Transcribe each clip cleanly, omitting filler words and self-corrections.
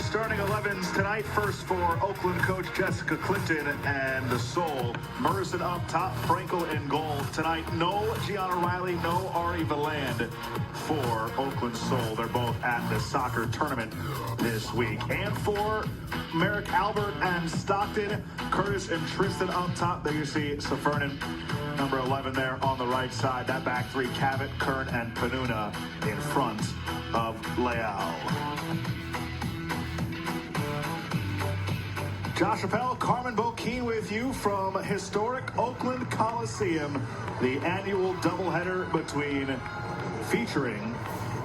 starting 11s tonight. First for Oakland coach Jessica Clinton and the Soul. Merson up top, Frankel in goal. Tonight, no Gianna Riley, no Ari Valand for Oakland Soul. They're both at the soccer tournament this week. And for Merrick Albert and Stockton, Curtis and Tristan up top. There you see Safernan, number 11 there on the right side. That back three, Cavett, Kern, and Panuna in front of Leal. Josh Appel, Carmen Bokeen with you from historic Oakland Coliseum. The annual doubleheader featuring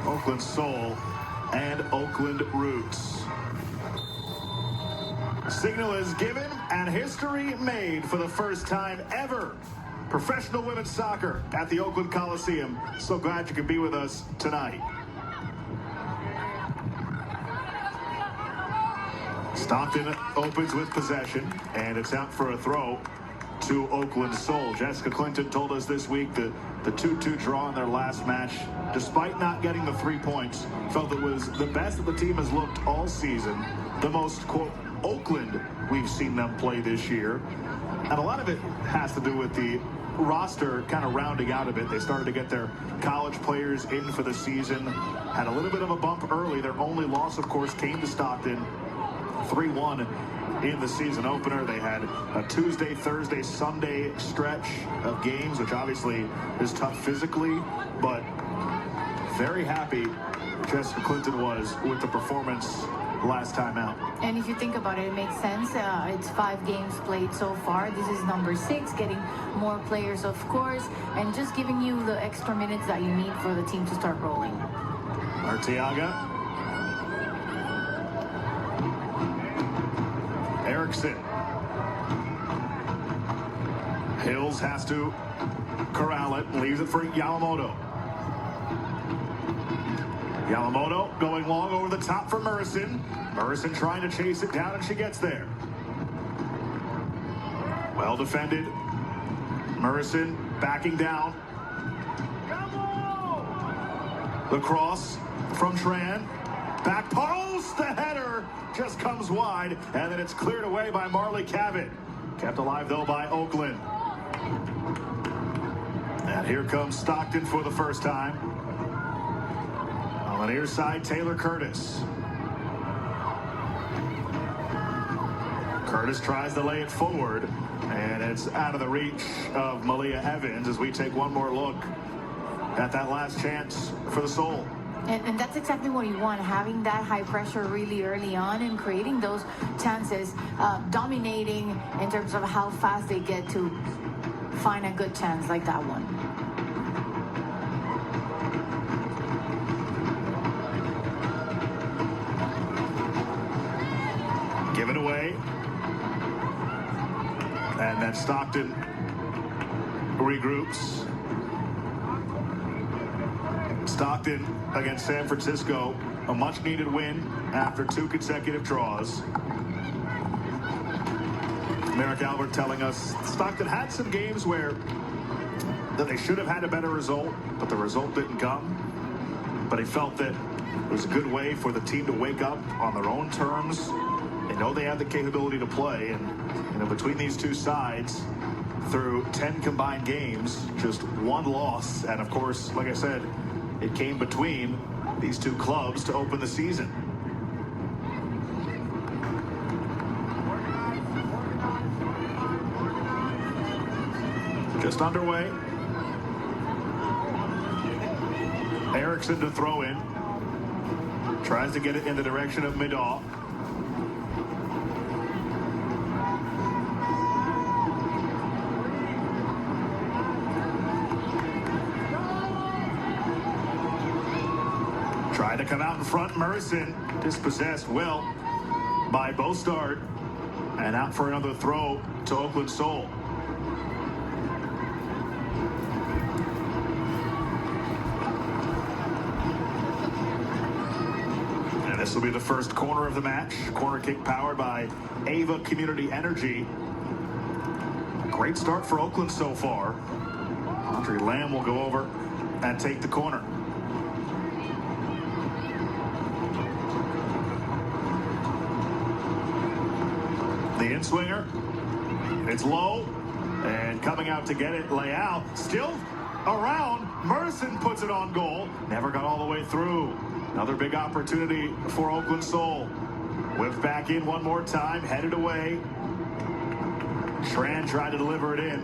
Oakland Soul and Oakland Roots. Signal is given and history made for the first time ever. Professional women's soccer at the Oakland Coliseum. So glad you could be with us tonight. Stockton opens with possession, and it's out for a throw to Oakland Soul. Jessica Clinton told us this week that the 2-2 draw in their last match, despite not getting the 3 points, felt it was the best that the team has looked all season. The most, quote, Oakland we've seen them play this year. And a lot of it has to do with the roster kind of rounding out a bit. They started to get their college players in for the season. Had a little bit of a bump early. Their only loss, of course, came to Stockton. 3-1 in the season opener. They had a Tuesday, Thursday, Sunday stretch of games, which obviously is tough physically, but very happy Jessica Clinton was with the performance last time out. And if you think about it, it makes sense. It's 5 games played so far. This is number 6, getting more players, of course, and just giving you the extra minutes that you need for the team to start rolling. Arteaga. Erickson. Hills has to corral it, leaves it for Yamamoto. Yamamoto going long over the top for Merson. Merson trying to chase it down, and she gets there. Well defended. Merson backing down. The cross from Tran. Back post, the header just comes wide, and then it's cleared away by Marley Cavett. Kept alive, though, by Oakland. And here comes Stockton for the first time. On the near side, Taylor Curtis. Curtis tries to lay it forward, and it's out of the reach of Malia Evans as we take one more look at that last chance for the Soul. And that's exactly what you want, having that high pressure really early on and creating those chances, dominating in terms of how fast they get to find a good chance like that one. Given away. And then Stockton regroups. Stockton against San Francisco, a much-needed win after 2 consecutive draws. Merrick Albert telling us Stockton had some games where that they should have had a better result, but the result didn't come. But he felt that it was a good way for the team to wake up on their own terms. They know they have the capability to play, and between these two sides, through 10 combined games, just 1 loss, and of course, like I said, it came between these 2 clubs to open the season. Just underway. Erickson to throw in. Tries to get it in the direction of Midaw. Trying to come out in front, Merson dispossessed well by Bostard, and out for another throw to Oakland Soul. And this will be the first corner of the match. Corner kick powered by Ava Community Energy. Great start for Oakland so far. Audrey Lamb will go over and take the corner. The in-swinger. It's low. And coming out to get it, Leal. Still around. Merson puts it on goal. Never got all the way through. Another big opportunity for Oakland Soul. Whipped back in one more time. Headed away. Tran tried to deliver it in.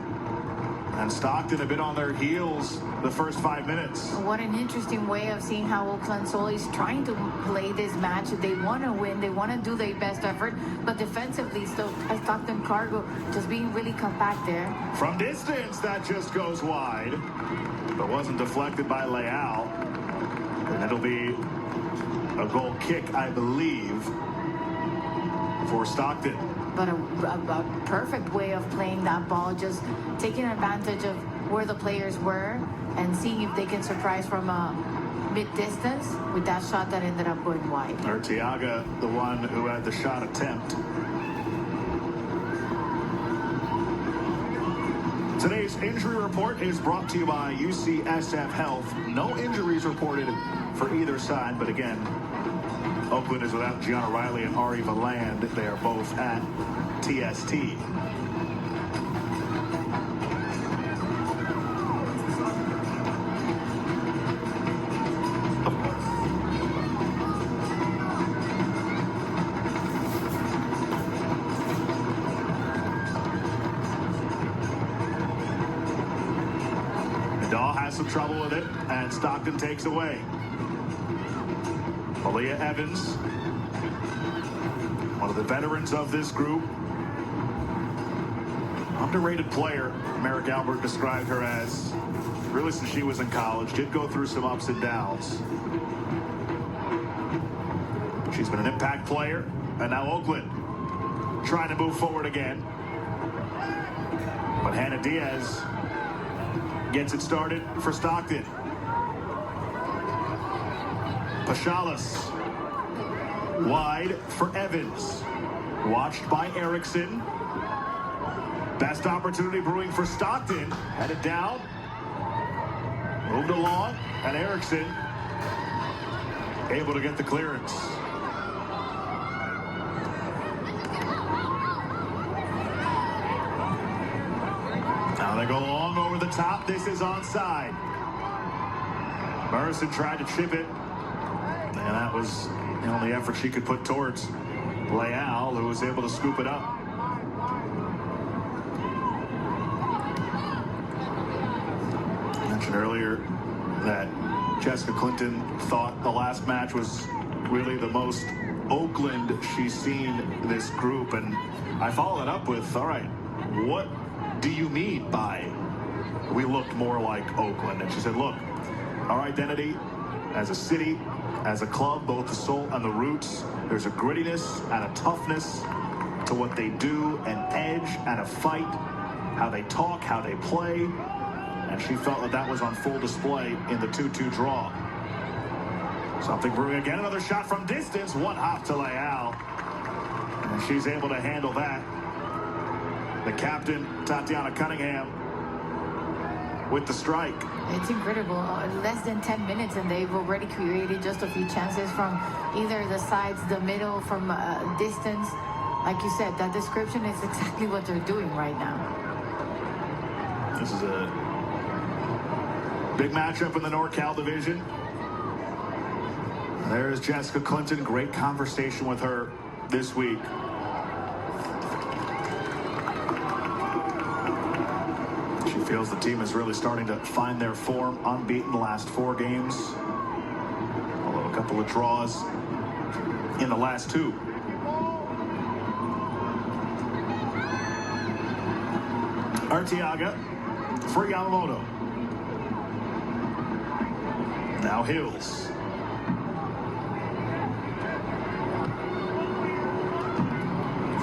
And Stockton a bit on their heels the first 5 minutes. What an interesting way of seeing how Oakland Soul is trying to play this match. They want to win. They want to do their best effort. But defensively, Stockton Cargo just being really compact there. From distance, that just goes wide. But wasn't deflected by Leal. And it'll be a goal kick, I believe, for Stockton. But a perfect way of playing that ball, just taking advantage of where the players were and seeing if they can surprise from a mid-distance with that shot that ended up going wide. Arteaga, the one who had the shot attempt. Today's injury report is brought to you by UCSF Health. No injuries reported for either side, but again, Oakland is without Gianna Riley and Ari Valand. They are both at TST. Dahl has some trouble with it, and Stockton takes away. Aaliyah Evans, one of the veterans of this group. Underrated player, Merrick Albert described her as, really since she was in college. Did go through some ups and downs. She's been an impact player, and now Oakland trying to move forward again. But Hannah Diaz gets it started for Stockton. Pachalas wide for Evans. Watched by Erickson. Best opportunity brewing for Stockton. Headed down. Moved along. And Erickson able to get the clearance. Now they go long over the top. This is onside. Merson tried to chip it. And that was the only effort she could put towards Leal, who was able to scoop it up. I mentioned earlier that Jessica Clinton thought the last match was really the most Oakland she's seen this group. And I followed it up with, all right, what do you mean by we looked more like Oakland? And she said, look, our identity as a city, as a club, both the soul and the roots, there's a grittiness and a toughness to what they do, an edge and a fight, how they talk, how they play. And she felt that that was on full display in the 2-2 draw. Something brewing again. Another shot from distance. One hop to Leal. And she's able to handle that. The captain, Tatiana Cunningham, with the strike. It's incredible. Less than 10 minutes and they've already created just a few chances from either the sides, the middle, from distance. Like you said, that description is exactly what they're doing right now. This is a big matchup in the NorCal division. There's Jessica Clinton. Great conversation with her this week. She feels the team is really starting to find their form. Unbeaten the last 4 games. Although a couple of draws in the last 2. Arteaga for Yamamoto. Now Hills.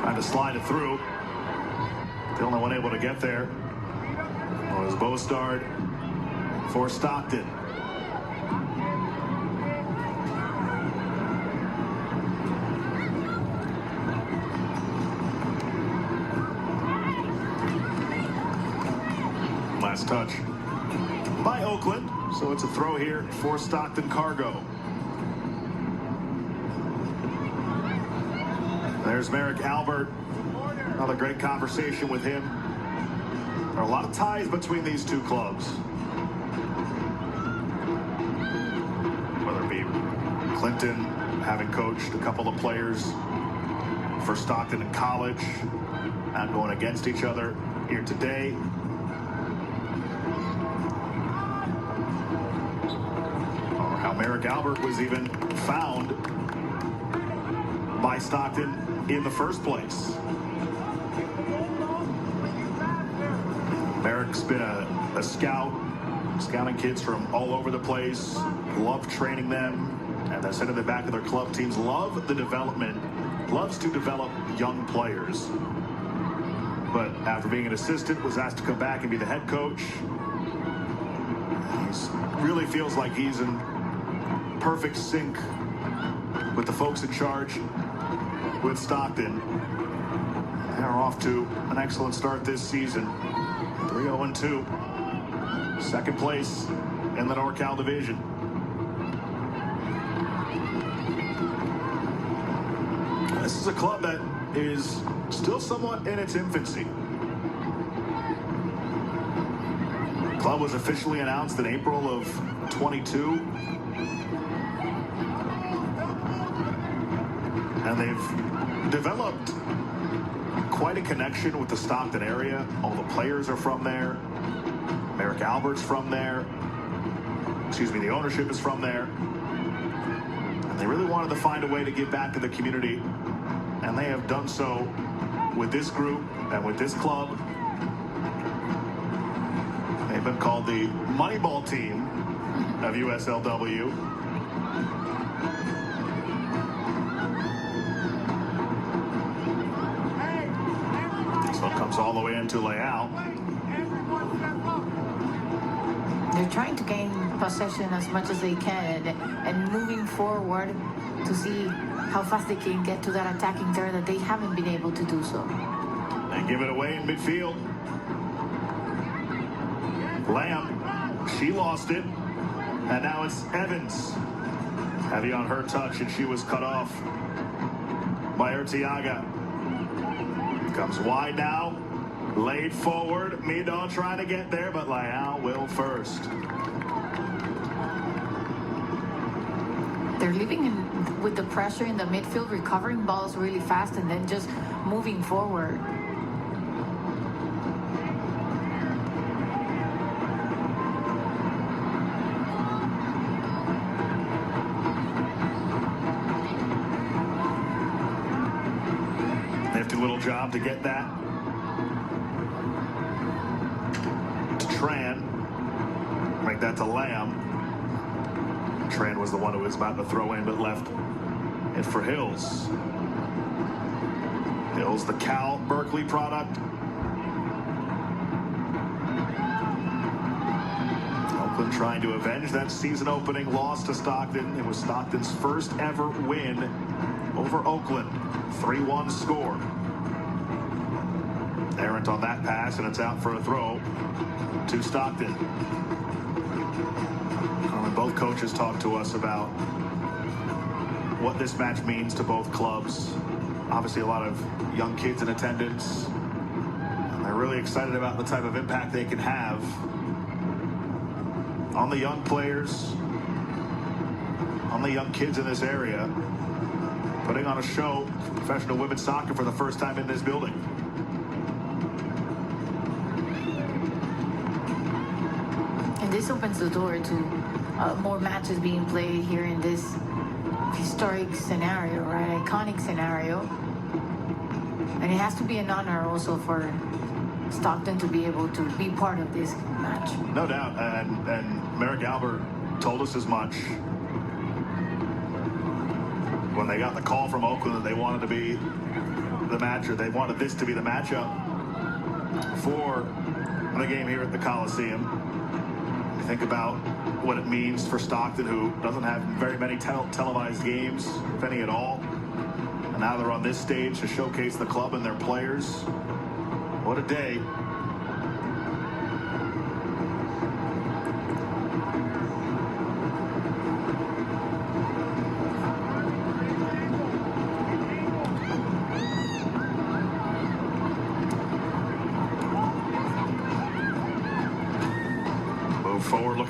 Trying to slide it through. The only one able to get there was Bostard for Stockton. Last touch by Oakland, so it's a throw here for Stockton Cargo. There's Merrick Albert Another great conversation with him. There are a lot of ties between these two clubs. Whether it be Clinton having coached a couple of players for Stockton in college, not going against each other here today. Or how Merrick Albert was even found by Stockton in the first place. Merrick's been a scout, scouting kids from all over the place, love training them, and they said in the back of their club teams, love the development, loves to develop young players. But after being an assistant, was asked to come back and be the head coach. He really feels like he's in perfect sync with the folks in charge with Stockton. They're off to an excellent start this season. 3-0-2. Second place in the NorCal division. This is a club that is still somewhat in its infancy. The club was officially announced in April of 22. And they've developed quite a connection with the Stockton area. All the players are from there. Merrick Albert's from there. Excuse me, the ownership is from there. And they really wanted to find a way to give back to the community. And they have done so with this group and with this club. They've been called the Moneyball team of USLW. This one comes all the way into layout. They're trying to gain possession as much as they can and moving forward to see how fast they can get to that attacking third that they haven't been able to do so. And give it away in midfield. Lamb, she lost it. And now it's Evans. Heavy on her touch, and she was cut off by Urtiaga. Comes wide now. Laid forward. Midon trying to get there, but Leal will first. They're living with the pressure in the midfield, recovering balls really fast, and then just moving forward. Nifty little job to get that. To Tran. Make that to Lamb. Tran was the one who was about to throw in, but left it for Hills. Hills, the Cal Berkeley product. Oakland trying to avenge that season opening loss to Stockton. It was Stockton's first ever win over Oakland. 3-1 score. Errant on that pass, and it's out for a throw to Stockton. Both coaches talked to us about what this match means to both clubs. Obviously, a lot of young kids in attendance. And they're really excited about the type of impact they can have on the young players, on the young kids in this area, putting on a show, professional women's soccer for the first time in this building. And this opens the door to more matches being played here in this historic scenario, right? Iconic scenario. And it has to be an honor also for Stockton to be able to be part of this match. No doubt. And Merrick Albert told us as much when they got the call from Oakland that they wanted to be the match, or they wanted this to be the matchup for the game here at the Coliseum. Think about what it means for Stockton, who doesn't have very many televised games, if any at all. And now they're on this stage to showcase the club and their players. What a day.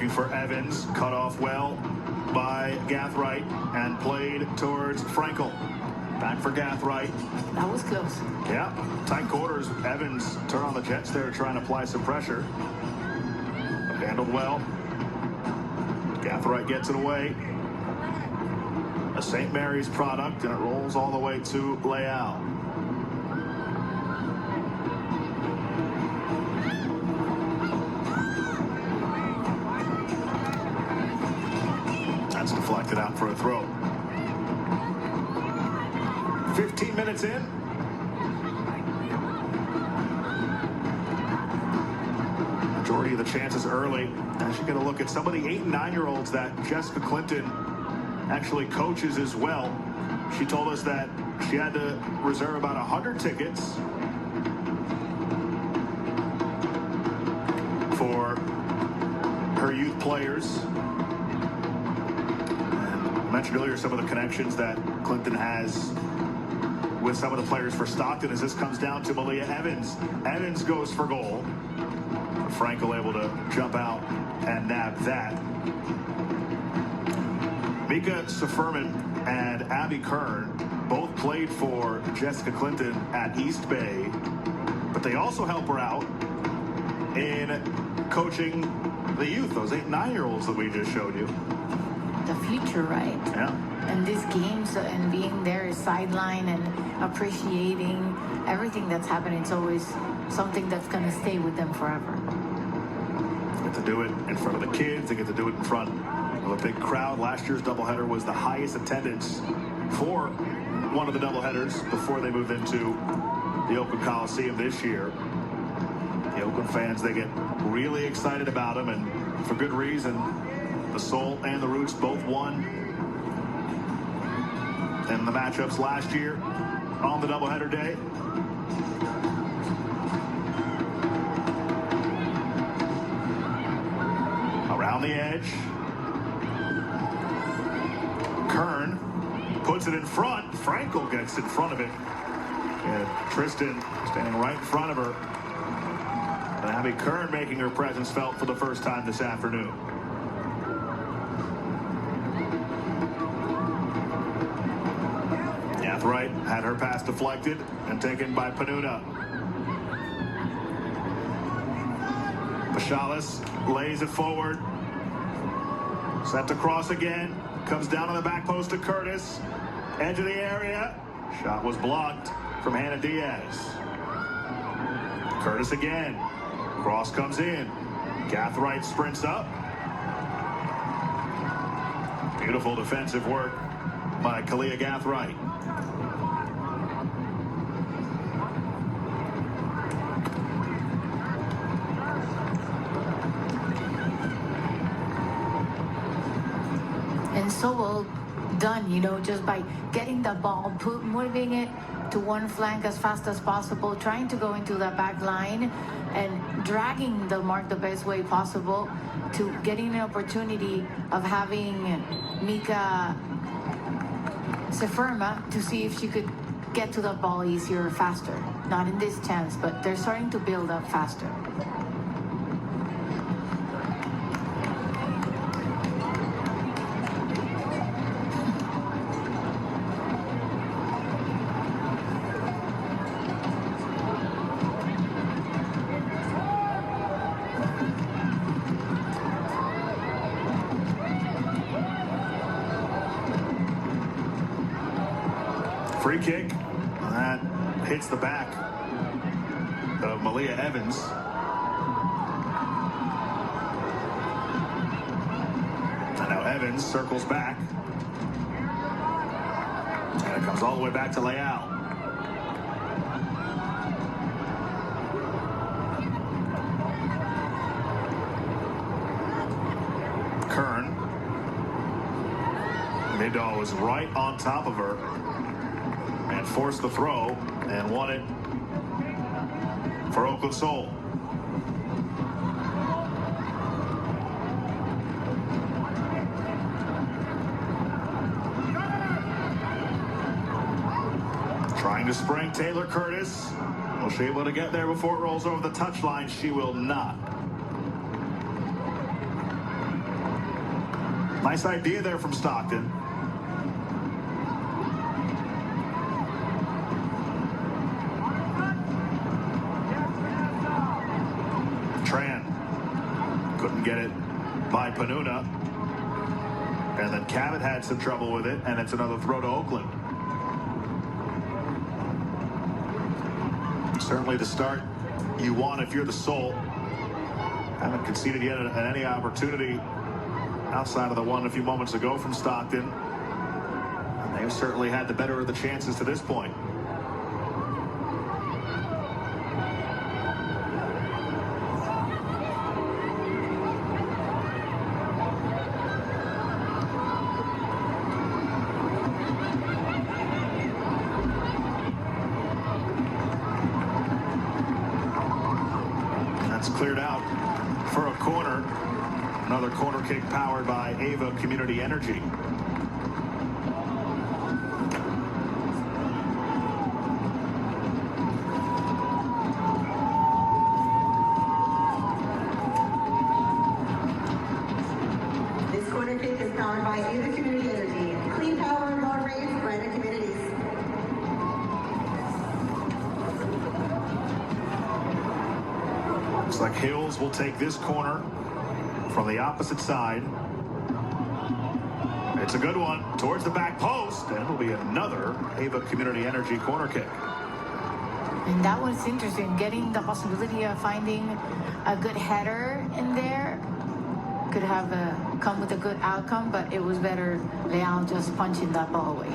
Looking for Evans, cut off well by Gathright and played towards Frankel. Back for Gathright. That was close. Yeah, tight quarters. Evans turn on the Jets there, trying to apply some pressure. Handled well. Gathright gets it away. A St. Mary's product, and it rolls all the way to Leal. That's deflected out for a throw. 15 minutes in. Majority of the chances early. As you get a look at some of the 8- and 9-year-olds that Jessica Clinton actually coaches as well. She told us that she had to reserve about 100 tickets for her youth players. And I mentioned earlier some of the connections that Clinton has with some of the players for Stockton as this comes down to Malia Evans. Evans goes for goal. Frankel able to jump out and nab that. Mika Sefferman and Abby Kern both played for Jessica Clinton at East Bay, but they also help her out in coaching the youth, those 8- and 9-year-olds that we just showed you. The future, right? Yeah. And these games and being there sideline and appreciating everything that's happening, it's always something that's going to stay with them forever. Get to do it in front of the kids. They get to do it in front of a big crowd. Last year's doubleheader was the highest attendance for one of the doubleheaders before they moved into the Oakland Coliseum this year. The Oakland fans, they get really excited about them, and for good reason. The Soul and the Roots both won in the matchups last year on the doubleheader day. Around the edge. Kern puts it in front. Frankel gets in front of it. And Tristan standing right in front of her. And Abby Kern making her presence felt for the first time this afternoon. Gathright had her pass deflected and taken by Panuna. Pachalis lays it forward. Set to cross again. Comes down on the back post to Curtis. Edge of the area. Shot was blocked from Hannah Diaz. Curtis again. Cross comes in. Gathright sprints up. Beautiful defensive work by Kalia Gathright. And so well done, you know, just by getting the ball, moving it to one flank as fast as possible, trying to go into the back line and dragging the mark the best way possible to getting an opportunity of having Mika Sefferman to see if she could get to the ball easier or faster. Not in this chance, but they're starting to build up faster. Free kick. That hits the back of Malia Evans. And now Evans circles back. And it comes all the way back to Leal. Kern. Middahl was right on top of her and forced the throw and won it for Oakland Soul. Trying to spring Taylor Curtis. Will she be able to get there before it rolls over the touchline? She will not. Nice idea there from Stockton. Couldn't get it by Panuna. And then Cabot had some trouble with it, and it's another throw to Oakland. Certainly the start you want if you're the Soul. Haven't conceded yet at any opportunity outside of the one a few moments ago from Stockton. And they've certainly had the better of the chances to this point. Cleared out for a corner. Another corner kick powered by Ava Community Energy. This corner kick is powered by Ava Community Energy. Clean power, low rates, brighter communities. Looks like Hills will take this corner from the opposite side. It's a good one towards the back post, and it'll be another Ava Community Energy corner kick. And that was interesting, getting the possibility of finding a good header in there. Could have come with a good outcome, but it was better Leal just punching that ball away.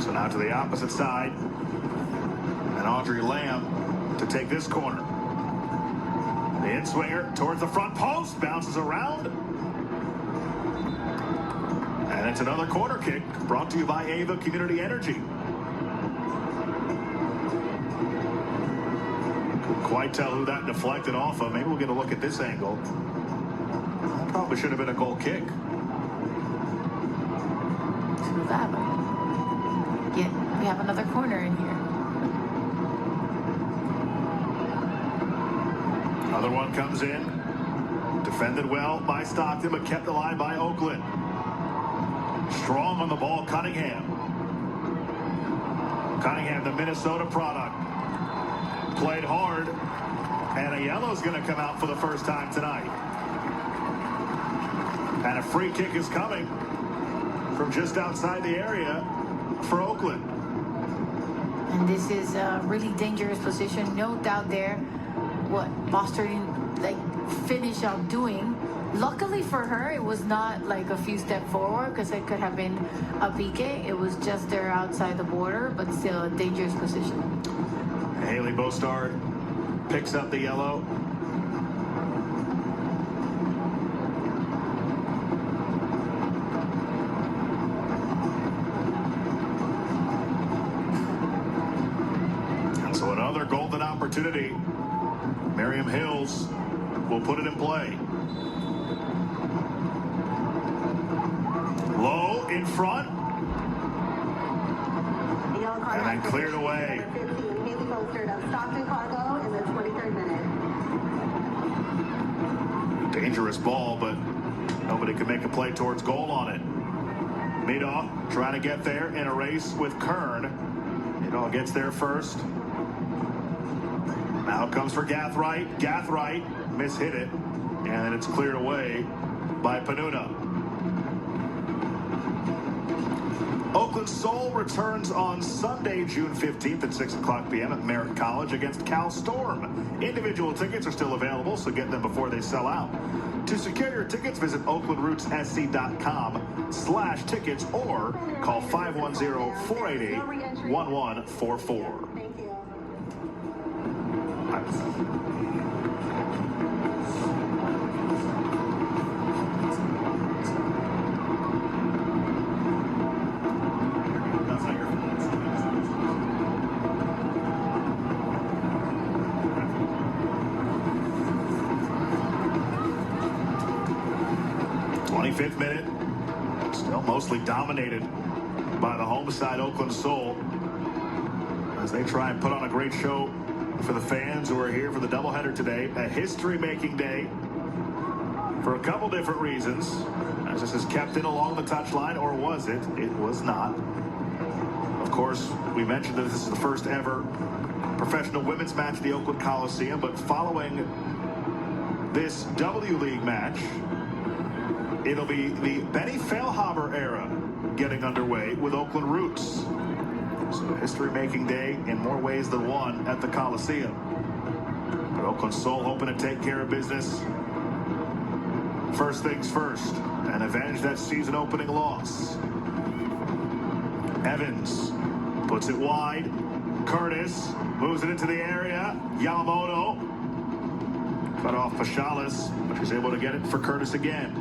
So now to the opposite side. And Audrey Lamb to take this corner. The in-swinger towards the front post, bounces around. And it's another corner kick brought to you by Ava Community Energy. Couldn't quite tell who that deflected off of. Maybe we'll get a look at this angle. That probably should have been a goal kick. So that way. Yeah, we have another corner in here. Another one comes in. Defended well by Stockton, but kept alive by Oakland. Strong on the ball, Cunningham. Cunningham, the Minnesota product. Played hard. And a yellow's going to come out for the first time tonight. And a free kick is coming from just outside the area for Oakland. And this is a really dangerous position. No doubt there what Boston finish up doing. Luckily for her, it was not like a few steps forward, because it could have been a PK. It was just there outside the border, but still a dangerous position. Haley Bostard picks up the yellow. And so another golden opportunity. Miriam Hills will put it in play. Low in front. And then cleared away. Stockton Cargo in the 23rd minute. Dangerous ball, but nobody could make a play towards goal on it. Medoff trying to get there in a race with Kern. Medoff gets there first. Now comes for Gathright. Gathright mishit it, and then it's cleared away by Panuna. Oakland Soul returns on Sunday, June 15th at 6 o'clock p.m. at Merritt College against Cal Storm. Individual tickets are still available, so get them before they sell out. To secure your tickets, visit oaklandrootssc.com/tickets or call 510-488-1144. Thank you. 25th minute, still mostly dominated by the home side Oakland Soul as they try and put on a great show for the fans who are here for the doubleheader today. A history-making day for a couple different reasons, as this is kept in along the touchline, or was it? It was not. Of course, we mentioned that this is the first ever professional women's match at the Oakland Coliseum, but following this W League match, it'll be the Benny Feilhaber era getting underway with Oakland roots. So a history-making day in more ways than one at the Coliseum. But Oakland Soul hoping to take care of business. First things first, and avenge that season opening loss. Evans puts it wide. Curtis moves it into the area. Yamamoto cut off Pachalis, but she's able to get it for Curtis again.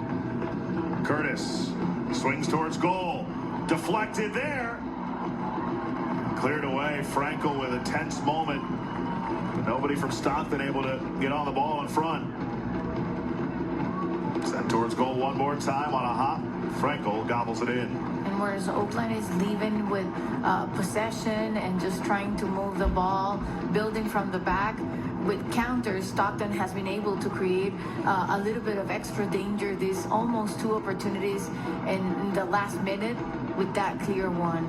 Curtis swings towards goal. Deflected there. Cleared away. Frankel with a tense moment. But nobody from Stockton able to get on the ball in front. Sent towards goal one more time on a hop. Frankel gobbles it in. And whereas Oakland is leaving with possession and just trying to move the ball, building from the back, with counters, Stockton has been able to create a little bit of extra danger. These almost two opportunities in the last minute with that clear one.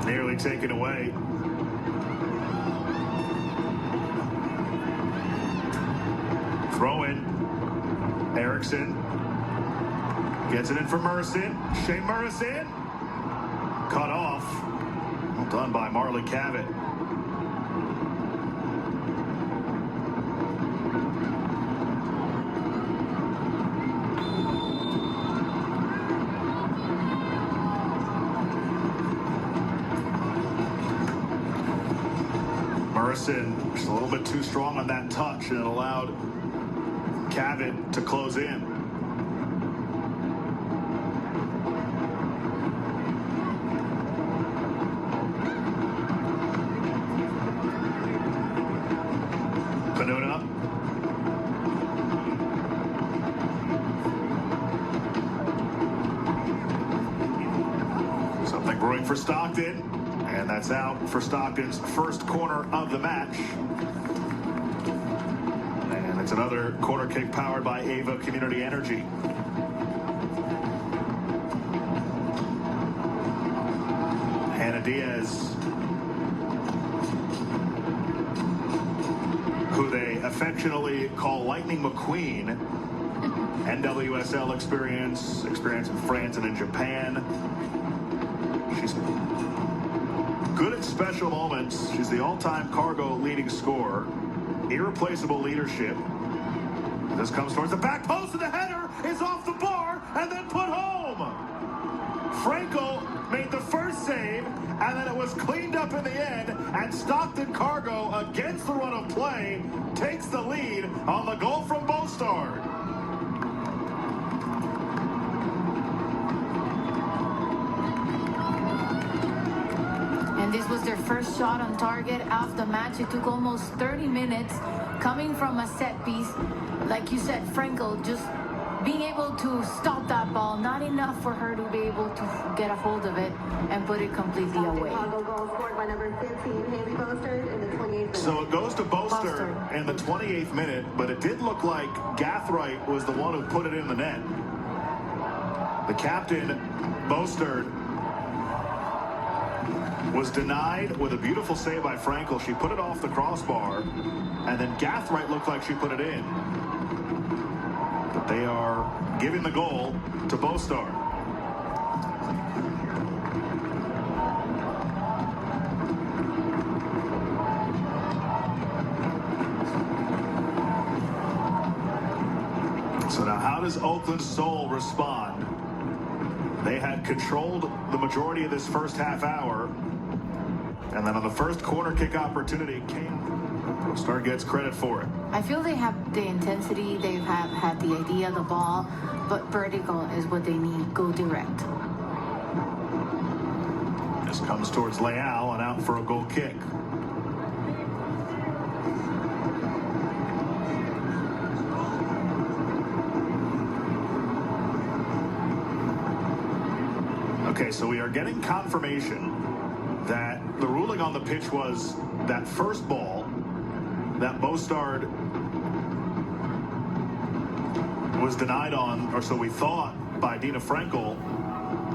Nearly taken away. Throw in. Erickson gets it in for Merson. Shea Merson cut off. Well done by Marley Cavett. Merson just a little bit too strong on that touch, and it allowed Cavett to close in. Panuna. Something brewing for Stockton. And that's out for Stockton's first corner of the match. And it's another corner kick powered by Ava Community Energy. Hannah Diaz, who they affectionately call Lightning McQueen. NWSL experience in France and in Japan. She's good at special moments. She's the all-time Cargo leading scorer. Irreplaceable leadership. This comes towards the back post, and the header is off the bar and then put home. Frankel made the first save, and then it was cleaned up in the end, and Stockton Cargo, against the run of play, takes the lead on the goal from Bostard. This was their first shot on target of the match. It took almost 30 minutes coming from a set piece. Like you said, Frankel just being able to stop that ball. Not enough for her to be able to get a hold of it and put it completely away. So it goes to Bostard in the 28th minute, but it did look like Gathright was the one who put it in the net. The captain, Bostard, was denied with a beautiful save by Frankel. She put it off the crossbar, and then Gathright looked like she put it in. But they are giving the goal to Bostard. So now how does Oakland Soul respond? They had controlled the majority of this first half hour. And then on the first corner kick opportunity came. Bostard gets credit for it. I feel they have the intensity, they have had the idea of the ball, but vertical is what they need. Go direct. This comes towards Leal and out for a goal kick. Okay, so we are getting confirmation that the ruling on the pitch was that first ball that Mostard was denied on, or so we thought, by Dina Frankel.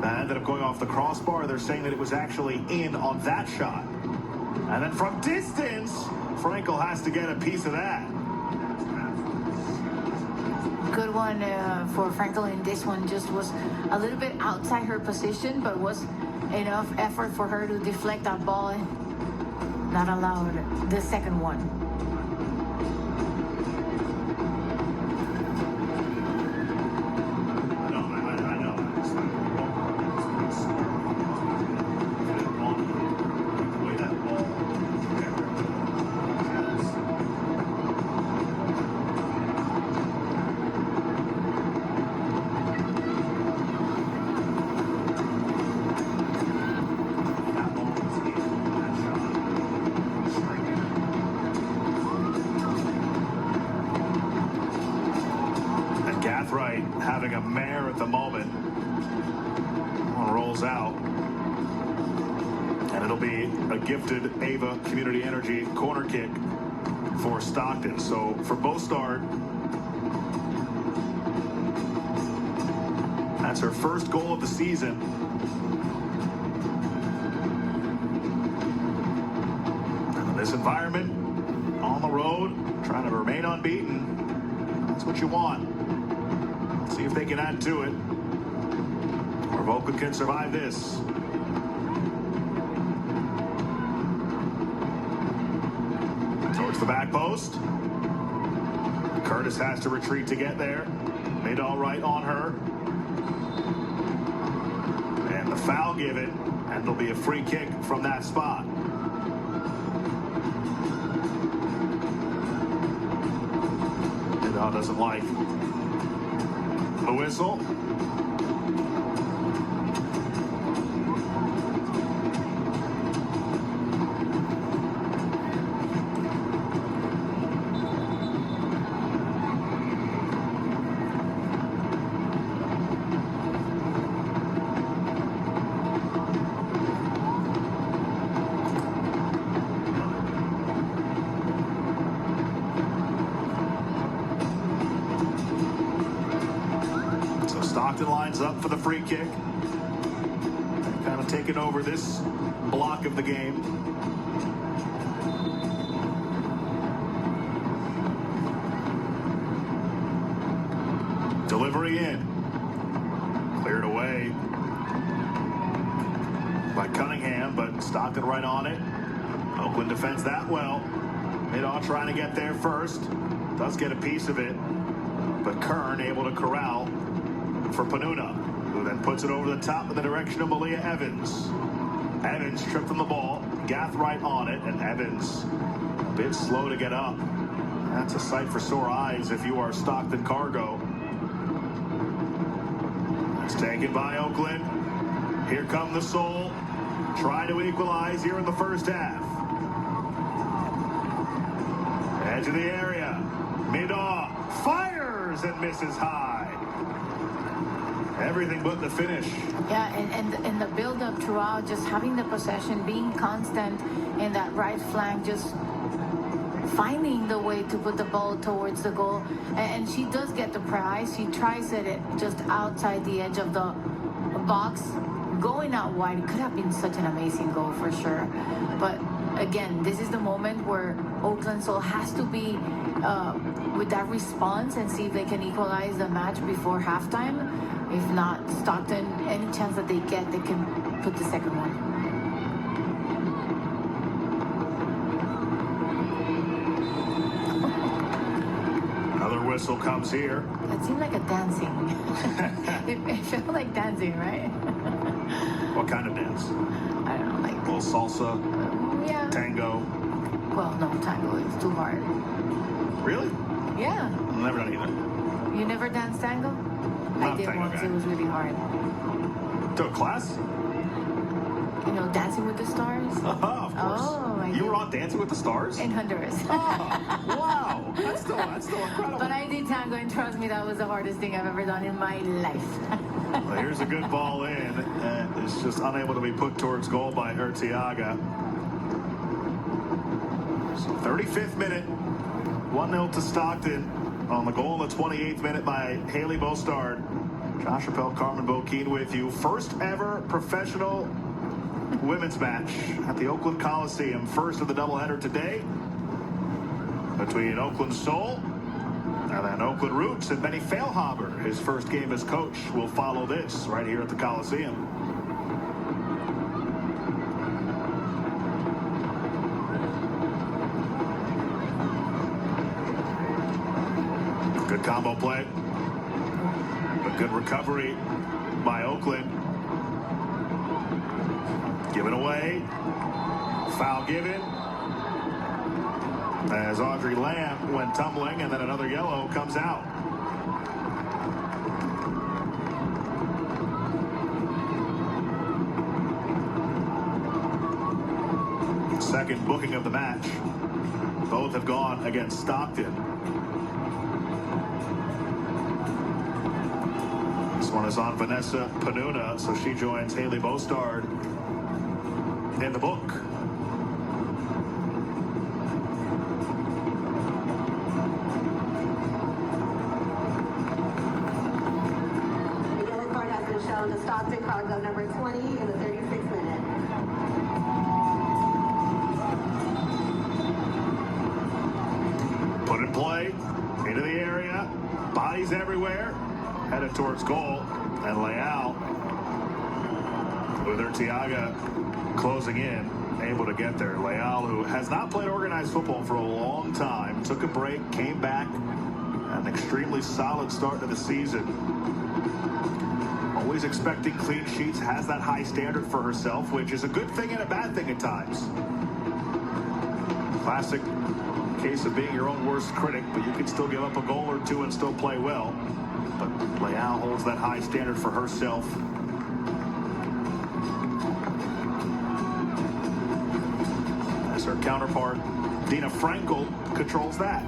That ended up going off the crossbar. They're saying that it was actually in on that shot. And then from distance, Frankel has to get a piece of that. Good one for Frankel in this one. Just was a little bit outside her position, but was enough effort for her to deflect that ball and not allowed the second one. Right, having a mare at the moment. Rolls out. And it'll be a gifted Ava Community Energy corner kick for Stockton. So for Bostard, that's her first goal of the season. And in this environment, on the road, trying to remain unbeaten, that's what you want. See if they can add to it, or if Oakland can survive this. Towards the back post. Curtis has to retreat to get there. Made all right on her. And the foul given, and there'll be a free kick from that spot. And doesn't like the whistle. Stockton lines up for the free kick. Kind of taking over this block of the game. Delivery in. Cleared away by Cunningham, but Stockton right on it. Oakland defends that well. Midaw trying to get there first. Does get a piece of it, but Kern able to corral for Panuna, who then puts it over the top in the direction of Malia Evans. Evans tripped on the ball, Gathright on it, and Evans a bit slow to get up. That's a sight for sore eyes if you are Stockton Cargo. It's taken by Oakland. Here come the Soul. Try to equalize here in the first half. Edge of the area. Midaw fires and misses high. Everything but the finish. Yeah, and the build-up throughout, just having the possession, being constant in that right flank, just finding the way to put the ball towards the goal. And she does get the prize. She tries it just outside the edge of the box. Going out wide, it could have been such an amazing goal for sure. But again, this is the moment where Oakland Soul has to be with that response and see if they can equalize the match before halftime. If not, Stockton, any chance that they get, they can put the second one. Another whistle comes here. It seemed like a dancing. it felt like dancing, right? What kind of dance? I don't know, like... A little salsa? Yeah. Tango? Well, no, tango is too hard. Really? Yeah. I've never done either. You never danced tango? I did tango once. guy. It was really hard. To a class? You know, Dancing with the Stars? Of course. Oh, I you did. were on Dancing with the Stars? In Honduras. Oh, wow. That's still incredible. But I did tango, and trust me, that was the hardest thing I've ever done in my life. Well, here's a good ball in. is just unable to be put towards goal by Urtiaga. So 35th minute, 1-0 to Stockton on the goal in the 28th minute by Haley Bostard. Josh Rappel, Carmen Bokeen with you. First ever professional women's match at the Oakland Coliseum. First of the doubleheader today between Oakland Soul and then Oakland Roots, and Benny Feilhaber. His first game as coach will follow this right here at the Coliseum. Good combo play. But good recovery by Oakland. Given away. Foul given. As Audrey Lamb went tumbling, and then another yellow comes out. Second booking of the match. Both have gone against Stockton. This one is on Vanessa Panuna, so she joins Haley Bostard in the book. Shown to Stockton, cargo number 20 in the 36th minute. Put in play, into the area, bodies everywhere, headed towards goal, and Leal, with Urtiaga closing in, able to get there. Leal, who has not played organized football for a long time, took a break, came back, an extremely solid start to the season. Always expecting clean sheets, has that high standard for herself, which is a good thing and a bad thing at times. Classic case of being your own worst critic, but you can still give up a goal or two and still play well. But Leal holds that high standard for herself. As her counterpart, Dina Frankel, controls that.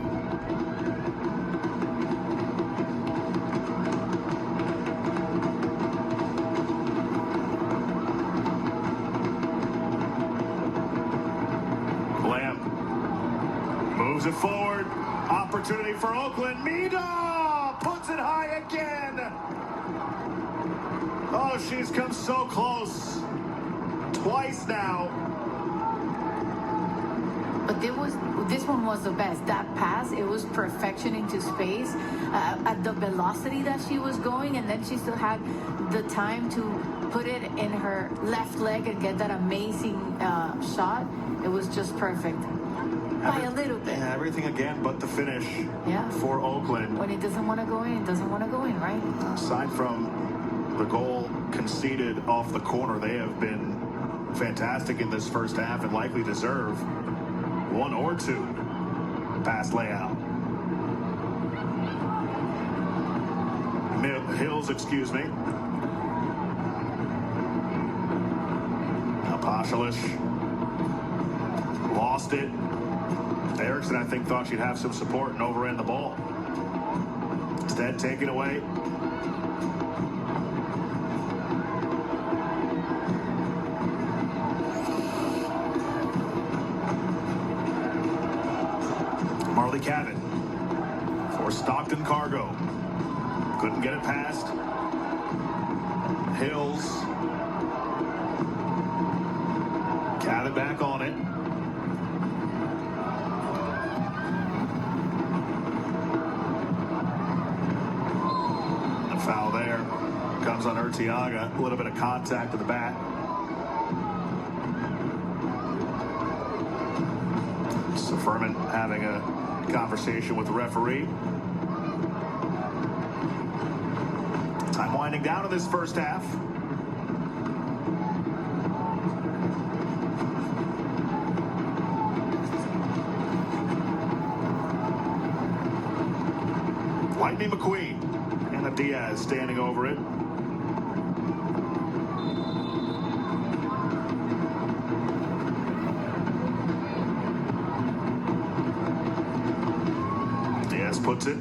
Moves it forward. Opportunity for Oakland. Mida puts it high again. Oh, she's come so close. Twice now. But this one was the best. That pass, it was perfection into space at the velocity that she was going, and then she still had the time to put it in her left leg and get that amazing shot. It was just perfect. By a little bit. Yeah, everything again but the finish for Oakland. When it doesn't want to go in, it doesn't want to go in, right? Aside from the goal conceded off the corner, they have been fantastic in this first half and likely deserve one or two past layout. Hills, excuse me. Now Pashalish lost it. Erickson, I think, thought she'd have some support and overran the ball. Instead, taken away. Marley Cavitt for Stockton Cargo. Couldn't get it past. Hills. Cavitt back on it. Foul there. Comes on Urtiaga. A little bit of contact to the bat. So Furman having a conversation with the referee. Time winding down in this first half. Lightning McQueen. And Diaz standing over it. Diaz puts it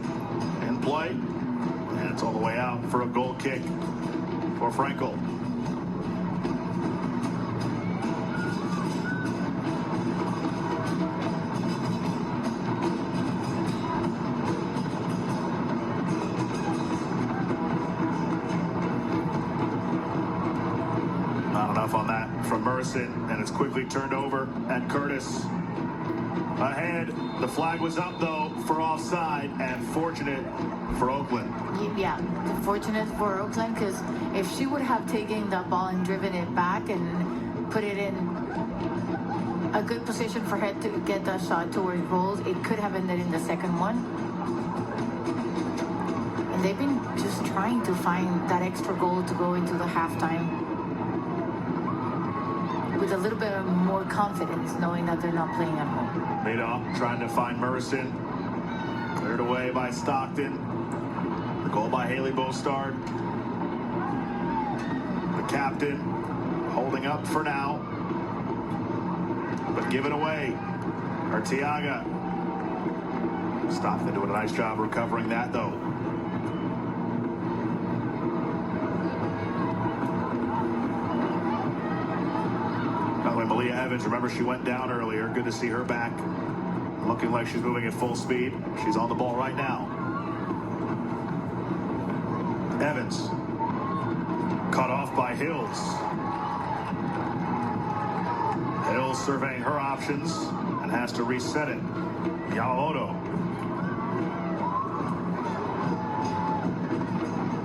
in play. And it's all the way out for a goal kick for Frankel. Not enough on that from Merson, and it's quickly turned over, and Curtis ahead. The flag was up, though, for offside, and fortunate for Oakland. Yeah, fortunate for Oakland, because if she would have taken the ball and driven it back and put it in a good position for her to get that shot towards goals, it could have ended in the second one. And they've been just trying to find that extra goal to go into the halftime with a little bit of more confidence, knowing that they're not playing at home. Madoff trying to find Merson. Cleared away by Stockton. The goal by Haley Bostard. The captain holding up for now, but given away. Arteaga. Stockton doing a nice job recovering that, though. By the way, Malia Evans, remember she went down earlier. Good to see her back. Looking like she's moving at full speed. She's on the ball right now. Evans. Cut off by Hills. Hills surveying her options and has to reset it. Yamamoto.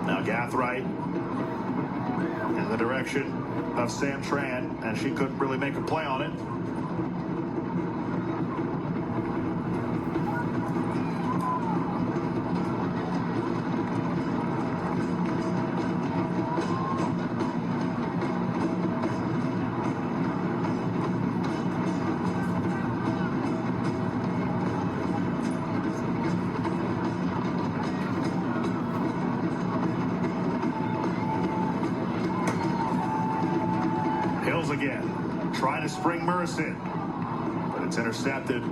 Now Gathright in the direction of Sam Tran, and she couldn't really make a play on it. Again, trying to spring Merson, but it's intercepted.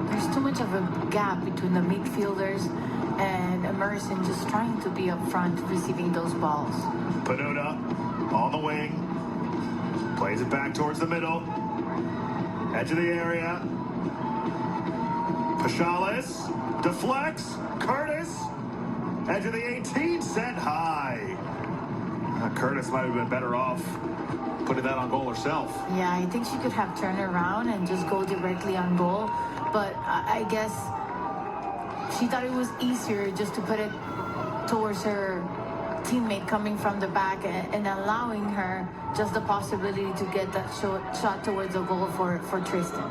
There's too much of a gap between the midfielders and Merson just trying to be up front receiving those balls. Panuta on the wing, plays it back towards the middle, edge of the area. Pachales deflects. Curtis, edge of the 18, sent high. Curtis might have been better off putting that on goal herself. Yeah, I think she could have turned around and just go directly on goal. But I guess she thought it was easier just to put it towards her teammate coming from the back and allowing her just the possibility to get that shot towards the goal for Tristan.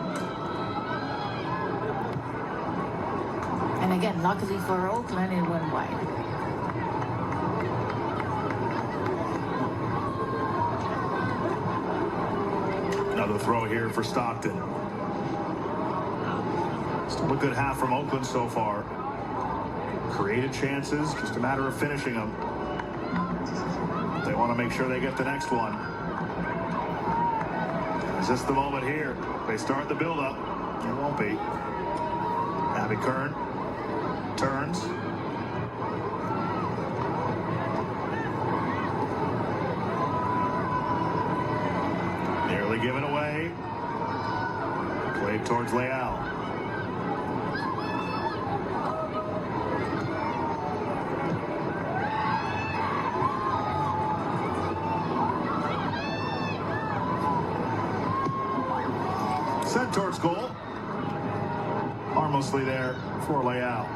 And again, luckily for Oakland, it went wide. Another throw here for Stockton. Still a good half from Oakland so far. Created chances, just a matter of finishing them. They want to make sure they get the next one. Is this the moment here? They start the build-up. It won't be. Abby Kern turns. Nearly given away. Played towards Leal. Sent towards goal. Harmlessly there for Leal.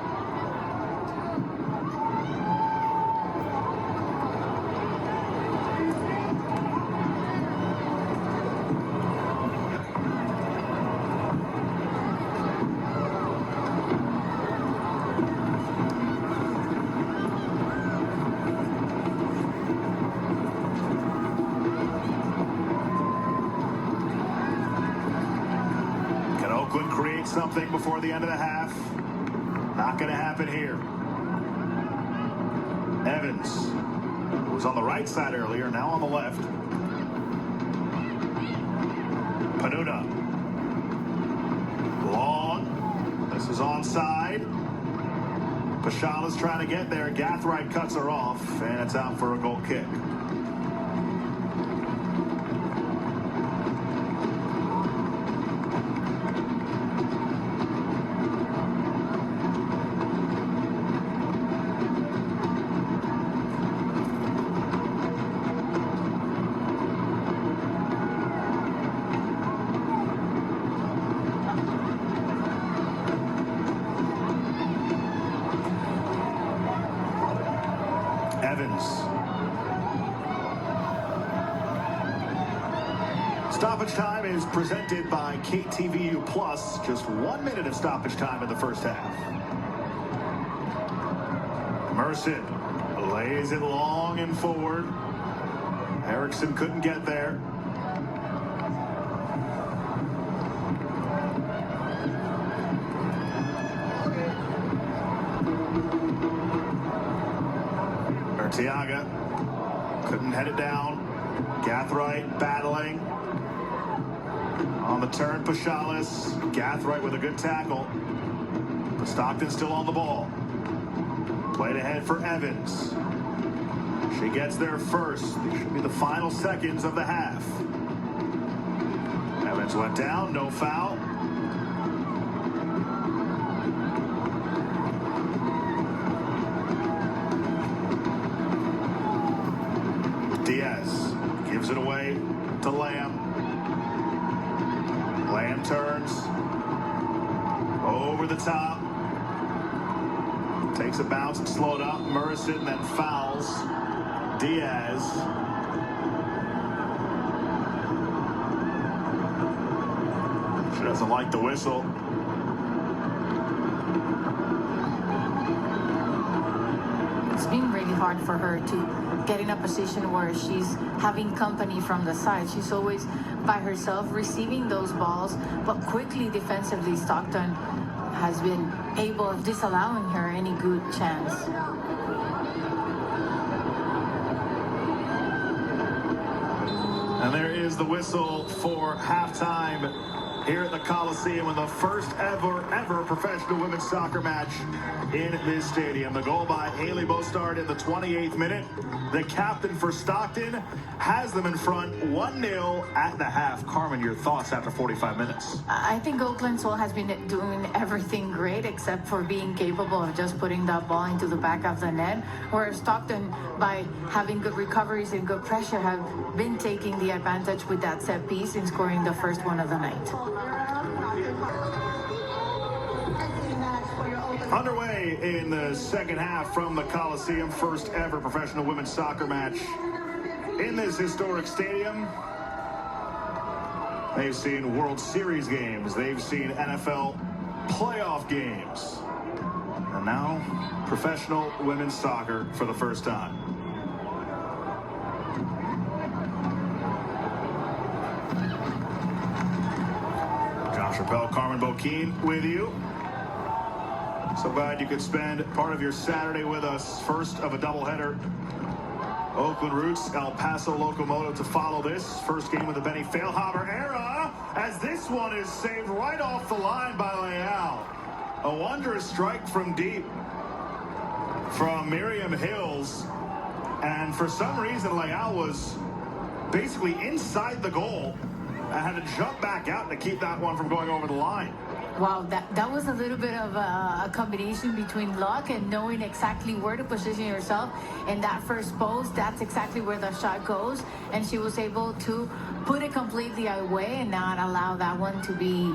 Oakland create something before the end of the half. Not going to happen here. Evans, who was on the right side earlier, now on the left. Panuta. Long. This is onside. Pachala's trying to get there. Gathright cuts her off, and it's out for a goal kick. Stoppage time is presented by KTVU Plus. Just 1 minute of stoppage time in the first half. Mercer lays it long and forward. Erickson couldn't get there. Arteaga couldn't head it down. Gathright battling. On the turn, Pachalis. Gathright with a good tackle. But Stockton still on the ball. Played ahead for Evans. She gets there first. These should be the final seconds of the half. Evans went down, no foul. Diaz gives it away to Lamb. Lamb turns over the top. Takes a bounce and slowed up. Murrison then fouls Diaz. She doesn't like the whistle. It's been really hard for her to get in a position where she's having company from the side. She's always by herself receiving those balls, but quickly defensively Stockton has been able of disallowing her any good chance. And there is the whistle for halftime here at the Coliseum in the first ever professional women's soccer match in this stadium. The goal by Haley Bostard in the 28th minute. The captain for Stockton has them in front 1-0 at the half. Carmen, your thoughts after 45 minutes? I think Oakland Soul has been doing everything great except for being capable of just putting that ball into the back of the net, whereas Stockton, by having good recoveries and good pressure, have been taking the advantage with that set piece in scoring the first one of the night. Underway in the second half from the Coliseum, first ever professional women's soccer match in this historic stadium. They've seen World Series games, they've seen NFL playoff games, and now professional women's soccer for the first time. Josh Chappelle, Carmen Boquin with you. So glad you could spend part of your Saturday with us. First of a doubleheader. Oakland roots, El Paso Locomotive to follow this. First game of the Benny Feilhaber era, as this one is saved right off the line by Leal. A wondrous strike from deep from Miriam Hills. And for some reason, Leal was basically inside the goal and had to jump back out to keep that one from going over the line. Wow, that was a little bit of a combination between luck and knowing exactly where to position yourself in that first post. That's exactly where the shot goes, and she was able to put it completely away and not allow that one to be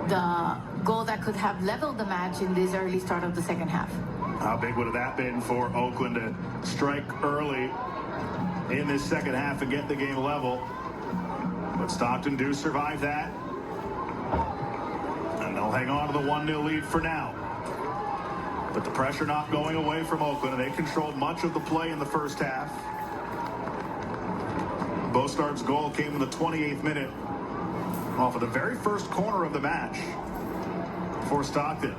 the goal that could have leveled the match in this early start of the second half. How big would have that been for Oakland to strike early in this second half and get the game level? But Stockton do survive that. And they'll hang on to the 1-0 lead for now. But the pressure not going away from Oakland, and they controlled much of the play in the first half. Bostard's goal came in the 28th minute off of the very first corner of the match for Stockton.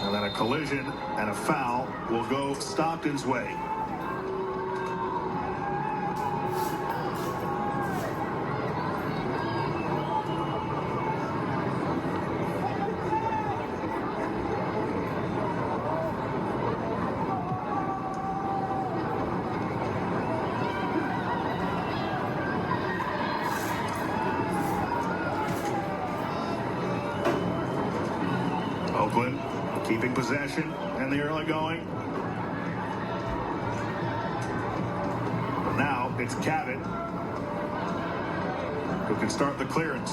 And then a collision and a foul will go Stockton's way. Oakland keeping possession in the early going. But now it's Cabot who can start the clearance.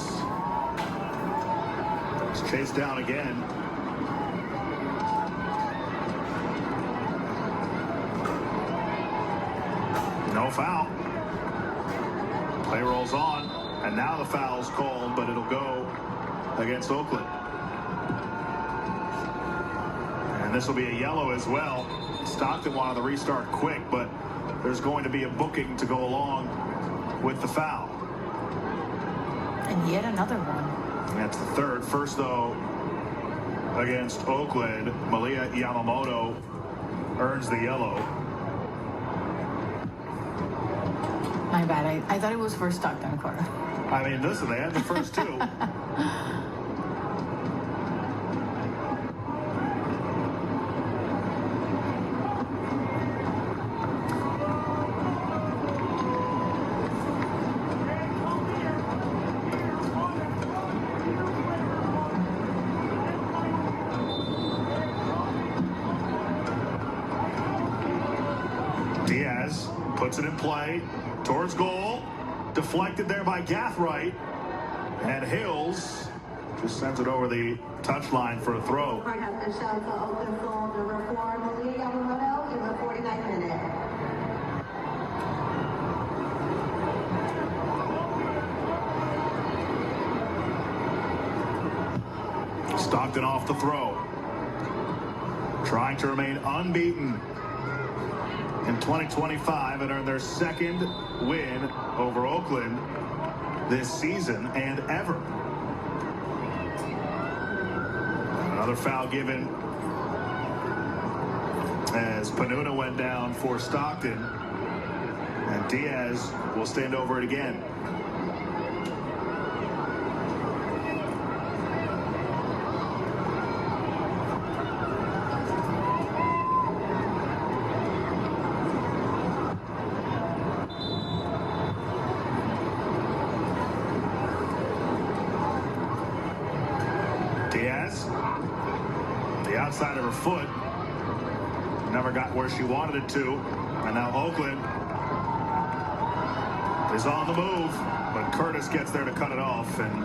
It's chased down again. No foul. Play rolls on, and now the foul's called, but it'll go against Oakland. And this will be a yellow as well. Stockton wanted to restart quick, but there's going to be a booking to go along with the foul. And yet another one. That's the third. First, though, against Oakland, Malia Yamamoto earns the yellow. My bad. I thought it was for Stockton corner. I mean, listen, they had the first two. Diaz puts it in play towards goal. Deflected there by Gathright. And Hills just sends it over the touchline for a throw. Card has been shown to Oakland goal number 4, Malia Yamamoto, in the 49th minute. Stockton off the throw. Trying to remain unbeaten in 2025 and earn their second win over Oakland this season and ever. Another foul given as Panuna went down for Stockton, and Diaz will stand over it again. Diaz, the outside of her foot, never got where she wanted it to, and now Oakland is on the move, but Curtis gets there to cut it off and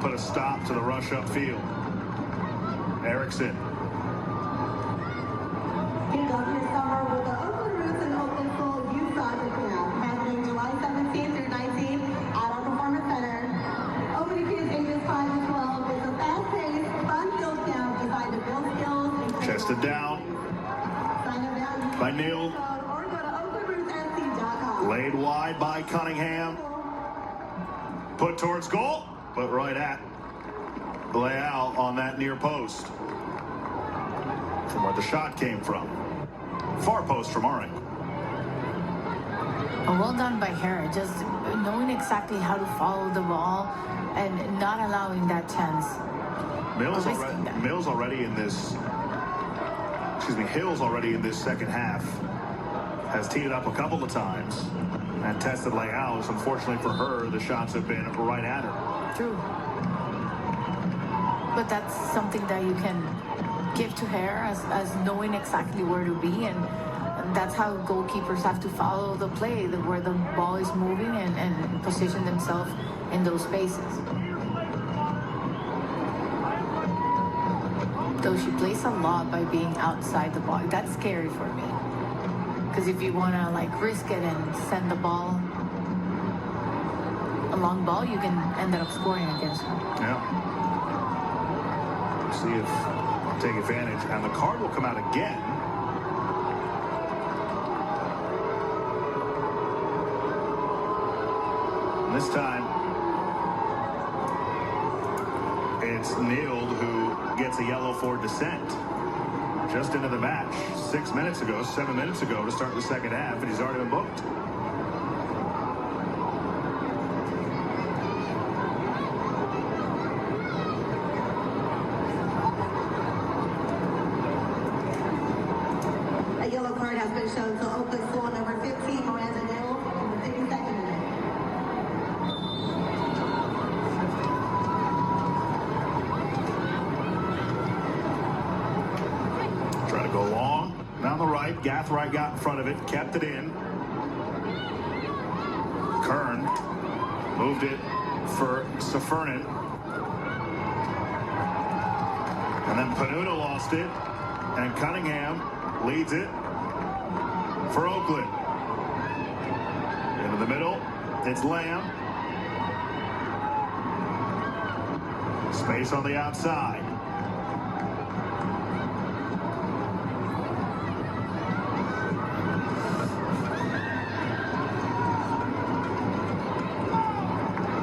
put a stop to the rush upfield. Erickson. Kick off your summer with the Oakland Roots and Oakland Soul Youth Soccer Camp, happening July 17th through 19th at our Performance Center. Opening kids ages 5 to 12 is a fast-paced, fun-filled camp designed to build skills and Chested down sign up now by Neal. or go to oaklandrootsnc.com. Laid wide by Cunningham. Put towards goal, but right at Leal on that near post. From where the shot came from. Far post from our angle. Well done by her, just knowing exactly how to follow the ball and not allowing that chance. Hills Risking already in this second half has teed it up a couple of times and tested Leal. Unfortunately for her, the shots have been right at her. True. But that's something that you can give to her as knowing exactly where to be, and that's how goalkeepers have to follow the play, where the ball is moving and position themselves in those spaces. Though she plays a lot by being outside the box. That's scary for me. Because if you want to like risk it and send the ball, a long ball, you can end up scoring against her. Yeah. See if I'll take advantage, and the card will come out again. And this time, it's Neal who gets a yellow for dissent. Just into the match 7 minutes ago to start the second half, and he's already been booked. A yellow card has been shown to Oakland Soul number 15, Miranda Neal, in the 52nd minute. Try to go long down the right. Gathright got in front of it, kept it in. Kern moved it for Safurnin. And then Panuna lost it, and Cunningham leads it for Oakland. Into the middle, it's Lamb. Space on the outside.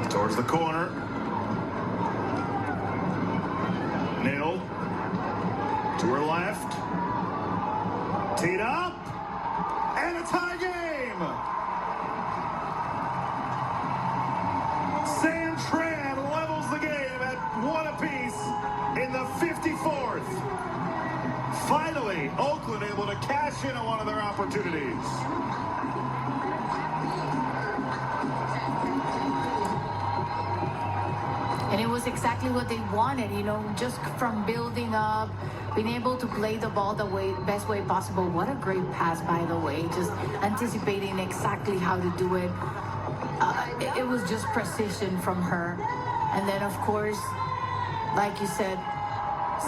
Towards the corner. Nil. To her left. Teed up. And a tie game. Sam Tran levels the game at 1 apiece in the 54th. Finally, Oakland able to cash in on one of their opportunities. And it was exactly what they wanted, you know, just from building up, being able to play the ball the best way possible. What a great pass, by the way, just anticipating exactly how to do it. It was just precision from her. And then, of course, like you said,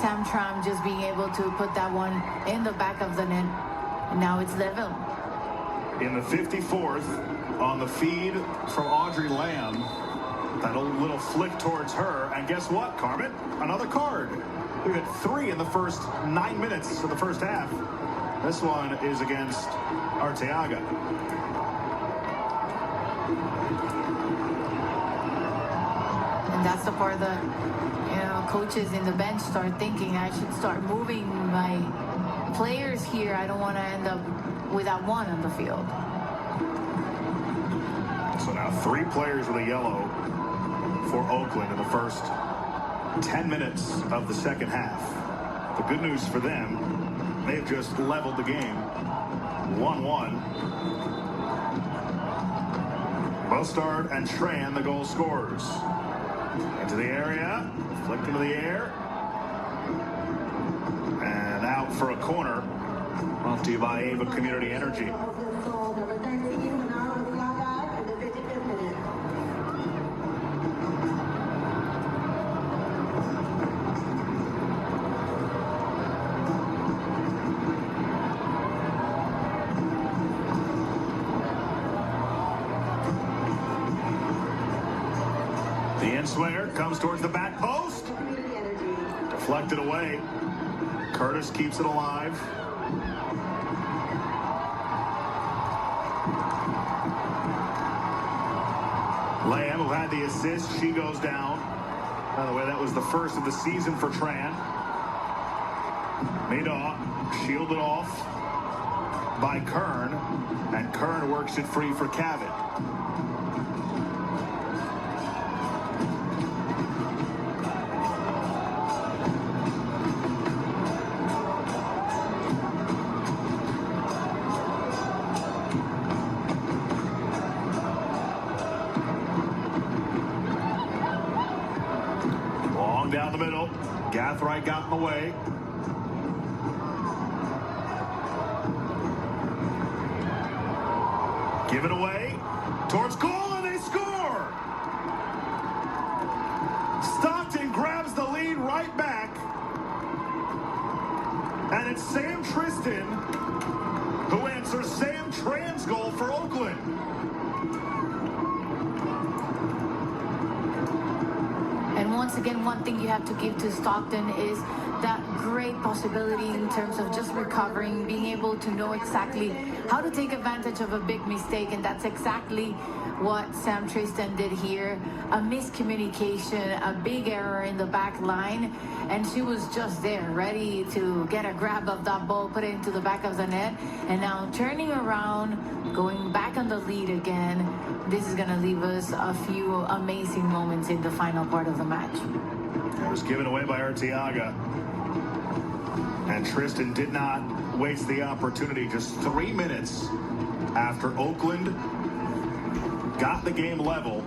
Sam Tram just being able to put that one in the back of the net. And now it's level. In the 54th, on the feed from Audrey Lamb, that old little flick towards her, and guess what, Carmen? Another card. We had 3 in the first 9 minutes of the first half. This one is against Arteaga. And that's the part that, you know, coaches in the bench start thinking, I should start moving my players here. I don't want to end up without one on the field. So now 3 players with a yellow for Oakland in the first 10 minutes of the second half. The good news for them, they've just leveled the game 1-1. Mostard and Tran, the goal scorers. Into the area, flicked into the air, and out for a corner. Brought to you by Ava Community Energy. The in-swinger comes towards the back post. Deflected away. Curtis keeps it alive. Lamb, who had the assist, she goes down. By the way, that was the first of the season for Tran. Madoff shielded off by Kern, and Kern works it free for Cavett. Down the middle. Gathright got in the way. Give it away. Towards goal, and they score! Stockton grabs the lead right back. And it's Sam Tristan who answers Sam Tran's goal for Oakland. And once again, one thing you have to give to Stockton is that great possibility in terms of just recovering, being able to know exactly how to take advantage of a big mistake. And that's exactly what Sam Tristan did here. A miscommunication, a big error in the back line. And she was just there, ready to get a grab of that ball, put it into the back of the net. And now turning around, going back on the lead again. This is going to leave us a few amazing moments in the final part of the match. It was given away by Arteaga. And Tristan did not waste the opportunity. Just 3 minutes after Oakland got the game level,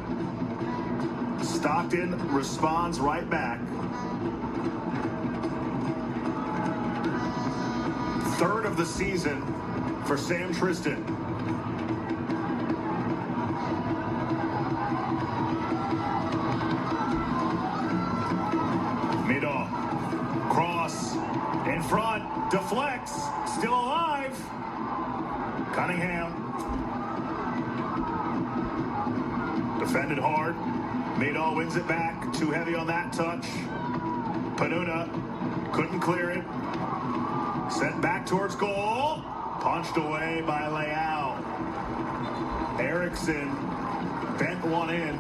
Stockton responds right back. Third of the season for Sam Tristan. Madoff. Cross. In front. Deflects. Still alive. Cunningham. Defended hard. Mado wins it back. Too heavy on that touch. Panuna couldn't clear it. Sent back towards goal. Punched away by Leao. Eriksson bent one in,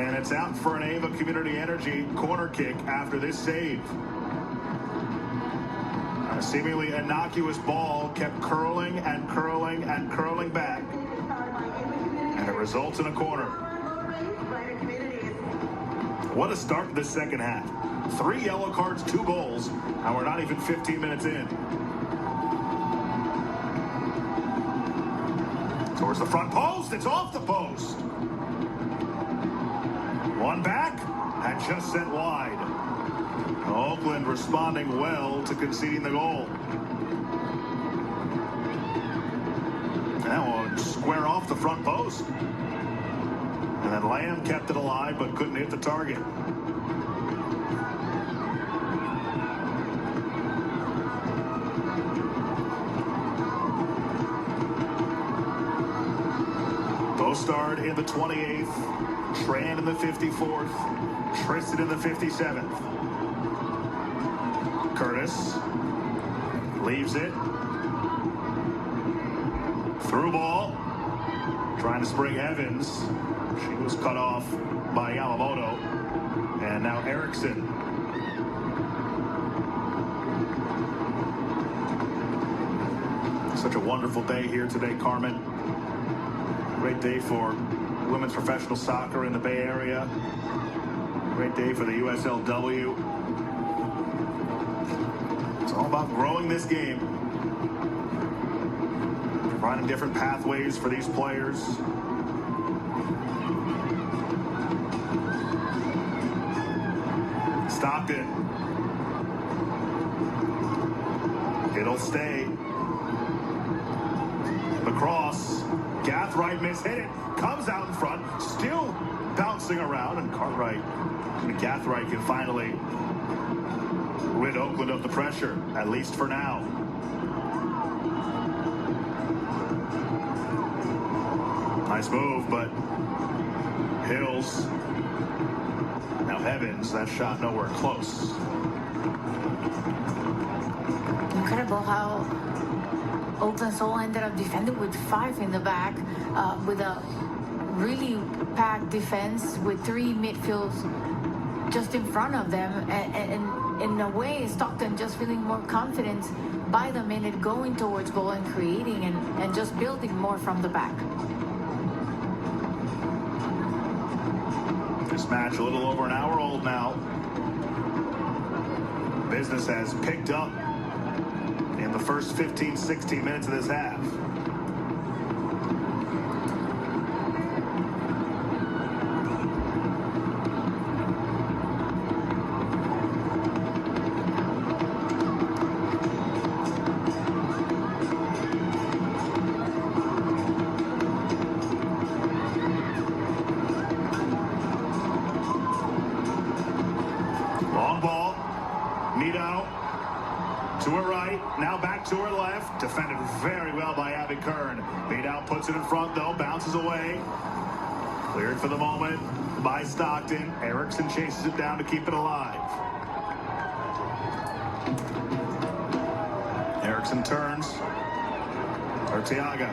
and it's out for an Ava Community Energy corner kick after this save. A seemingly innocuous ball kept curling and curling and curling back, and it results in a corner. What a start to the second half. 3 yellow cards, 2 goals, and we're not even 15 minutes in. Towards the front post, it's off the post. One back, and just sent wide. Oakland responding well to conceding the goal. That one square off the front post. And then Lamb kept it alive, but couldn't hit the target. Bostard in the 28th, Tran in the 54th, Tristan in the 57th. Curtis leaves it. Through ball. Trying to spring Evans. She was cut off by Yamamoto. And now Eriksson. Such a wonderful day here today, Carmen. Great day for women's professional soccer in the Bay Area. Great day for the USLW. It's all about growing this game. Finding different pathways for these players. Stockton. It'll stay. Lacrosse. Gathright hit it. Comes out in front. Still bouncing around. And Cartwright and Gathright can finally rid Oakland of the pressure, at least for now. Nice move, but Hills. Now Evans, that shot nowhere close. Incredible how Oakland Soul ended up defending with 5 in the back, with a really packed defense with 3 midfields just in front of them, and in a way Stockton just feeling more confident by the minute, going towards goal and creating and just building more from the back. This match a little over an hour old now. Business has picked up in the first 15-16 minutes of this half. Long ball. Nito to her right, now back to her left. Defended very well by Abby Kern. Nito puts it in front though, bounces away. Cleared for the moment by Stockton. Eriksson chases it down to keep it alive. Eriksson turns. Arteaga.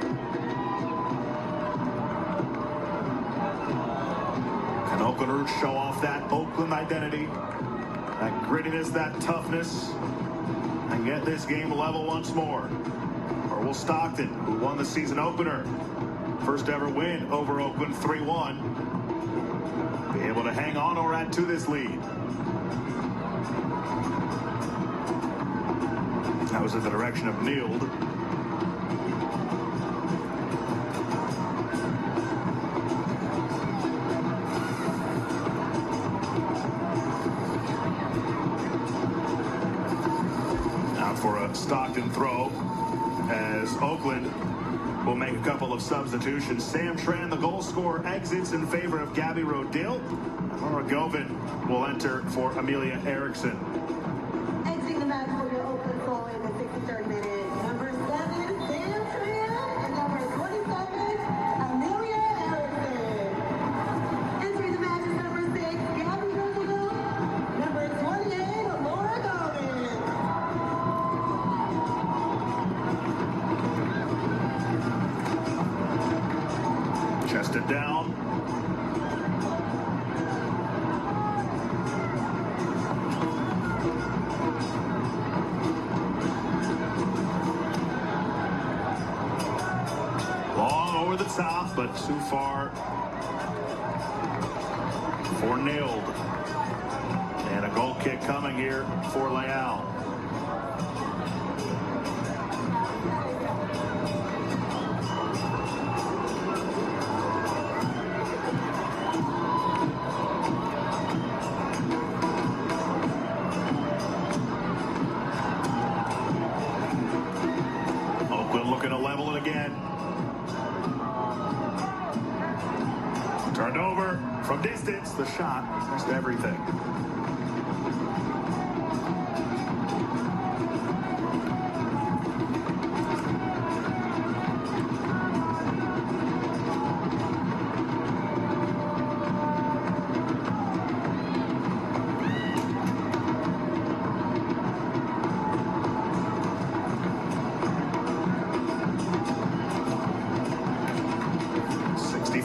Can Oakland Roots show off that Oakland identity? That grittiness, that toughness, and get this game level once more? Or will Stockton, who won the season opener, first ever win over Oakland 3-1, be able to hang on or add to this lead? That was in the direction of Neild. For a Stockton throw, as Oakland will make a couple of substitutions. Sam Tran, the goal scorer, exits in favor of Gabby Rodil. Laura Govin will enter for Amelia Eriksson. Exiting the match for your Oakland goal in the 63rd minute. Number 7, Sam Tran, and number 27, Amelia Eriksson. First and down. Long over the top, but too far for Nailed. And a goal kick coming here for Leal. Oakland looking to level it again. Turned over from distance. The shot missed everything.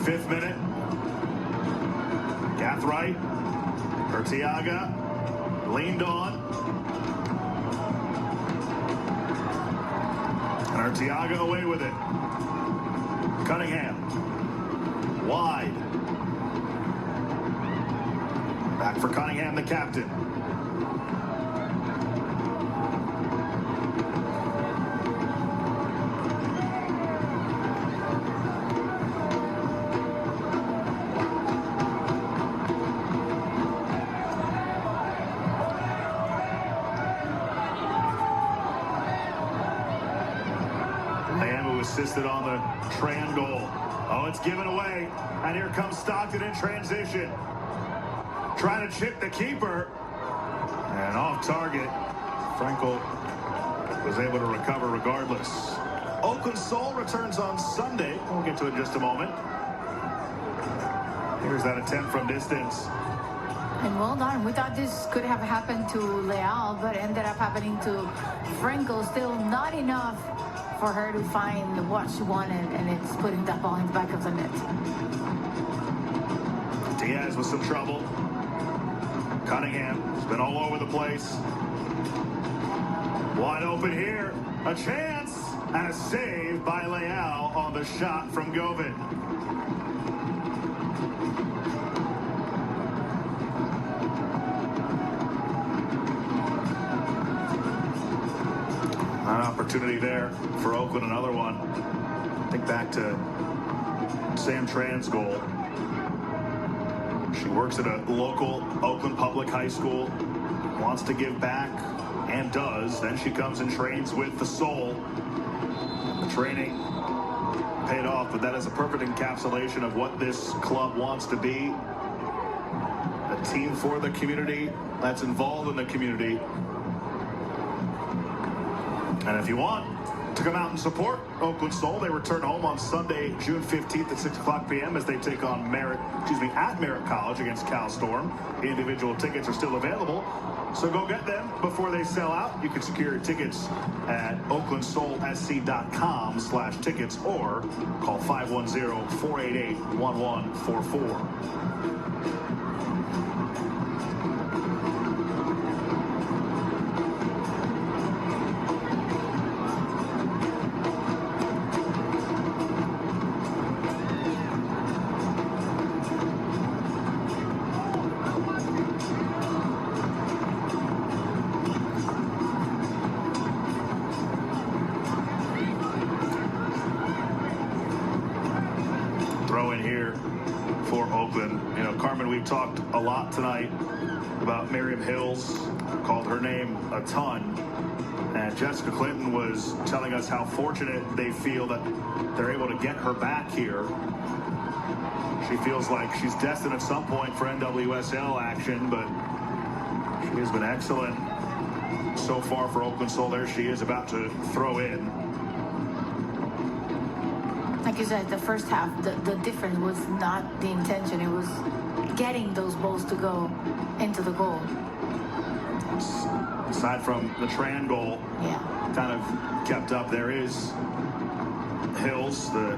Fifth minute. Gathright. Urtiaga. Leaned on. And Urtiaga away with it. Cunningham. Wide. Back for Cunningham, the captain. Assisted on the Tran goal. Oh, it's given away. And here comes Stockton in transition. Trying to chip the keeper. And off target. Frankel was able to recover regardless. Oakland Soul returns on Sunday. We'll get to it in just a moment. Here's that attempt from distance. And well done. We thought this could have happened to Leal, but ended up happening to Frankel. Still not enough for her to find what she wanted, and it's putting that ball in the back of the net. Diaz with some trouble. Cunningham has been all over the place. Wide open here. A chance and a save by Leal on the shot from Govin. An opportunity there for Oakland, another one. Think back to Sam Tran's goal. She works at a local Oakland public high school, wants to give back, and does. Then she comes and trains with the Soul. The training paid off, but that is a perfect encapsulation of what this club wants to be. A team for the community that's involved in the community. And if you want to come out and support Oakland Soul, they return home on Sunday, June 15th at 6 o'clock p.m. as they take on at Merritt College against Cal Storm. Individual tickets are still available, so go get them before they sell out. You can secure your tickets at oaklandsoulsc.com/tickets or call 510-488-1144. Throw in here for Oakland. You know, Carmen, we've talked a lot tonight about Miriam Hills, called her name a ton. And Jessica Clinton was telling us how fortunate they feel that they're able to get her back here. She feels like she's destined at some point for NWSL action, but she has been excellent so far for Oakland Soul. There she is about to throw in. Like you said, the first half, the difference was not the intention. It was getting those balls to go into the goal. Aside from the Tran goal, kind of kept up. There is Hills, the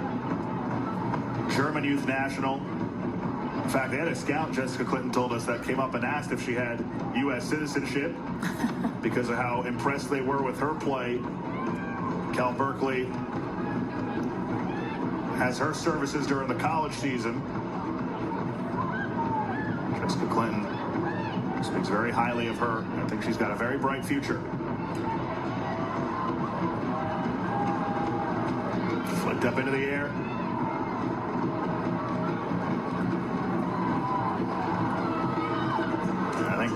German youth national. In fact, they had a scout, Jessica Clinton told us, that came up and asked if she had U.S. citizenship because of how impressed they were with her play. Cal Berkeley has her services during the college season. Jessica Clinton speaks very highly of her. I think she's got a very bright future. Flicked up into the air. I think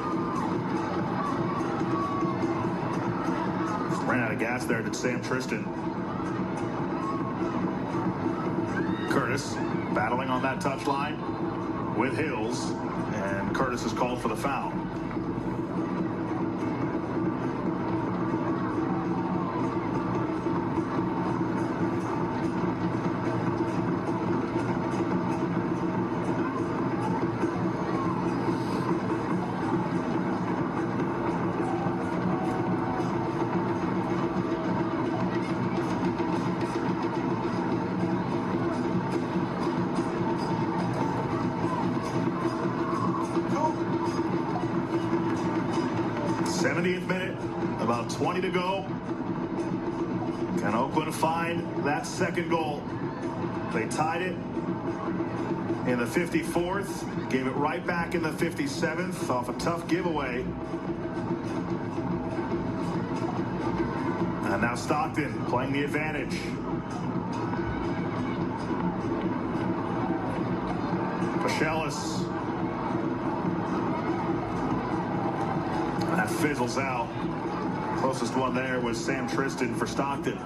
ran out of gas there, did Sam Tristan. Curtis battling on that touchline with Hills, and Curtis is called for the foul. About 20 to go. Can Oakland find that second goal? They tied it in the 54th, gave it right back in the 57th off a tough giveaway. And now Stockton playing the advantage. Pachelis. That fizzles out. Closest one there was Sam Tristan for Stockton.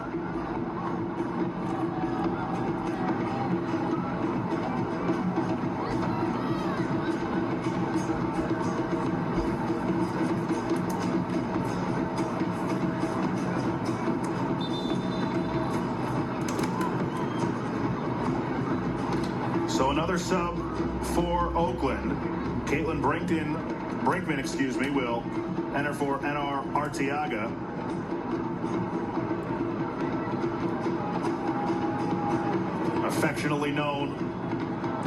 So another sub for Oakland. Caitlin Brinkman, will enter for NR Arteaga. Affectionately known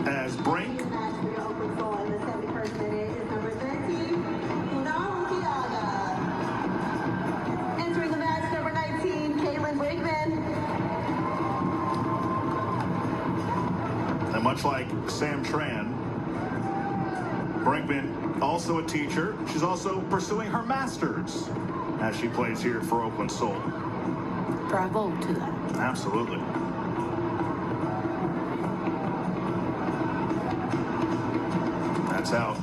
as Brink. Entering the match, number 19, Caitlin Brinkman. And much like Sam Tran, Brinkman, also a teacher. She's also pursuing her master's as she plays here for Oakland Soul. Bravo to that. Absolutely. That's out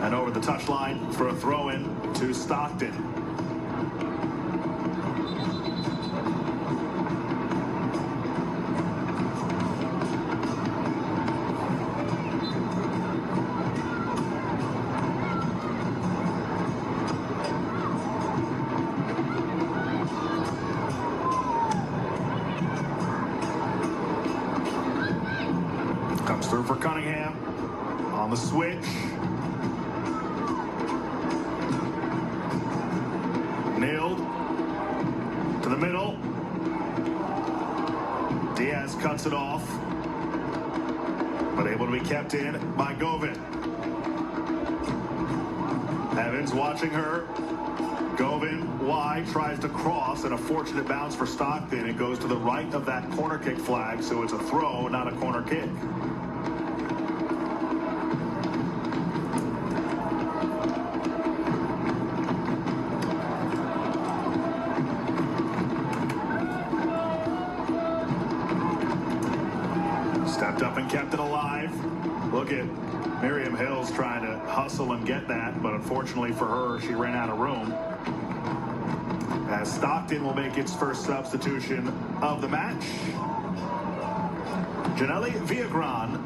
and over the touchline for a throw-in to Stockton. Comes through for Cunningham on the switch. Nailed to the middle. Diaz cuts it off, but able to be kept in by Govin. Evans watching her. Govin wide, tries to cross, and a fortunate bounce for Stockton. It goes to the right of that corner kick flag, so it's a throw, not a corner kick. Stepped up and kept it alive. Look at Miriam Hills trying to hustle and get that, but unfortunately for her, she ran out of room. As Stockton will make its first substitution of the match. Janelle Villagran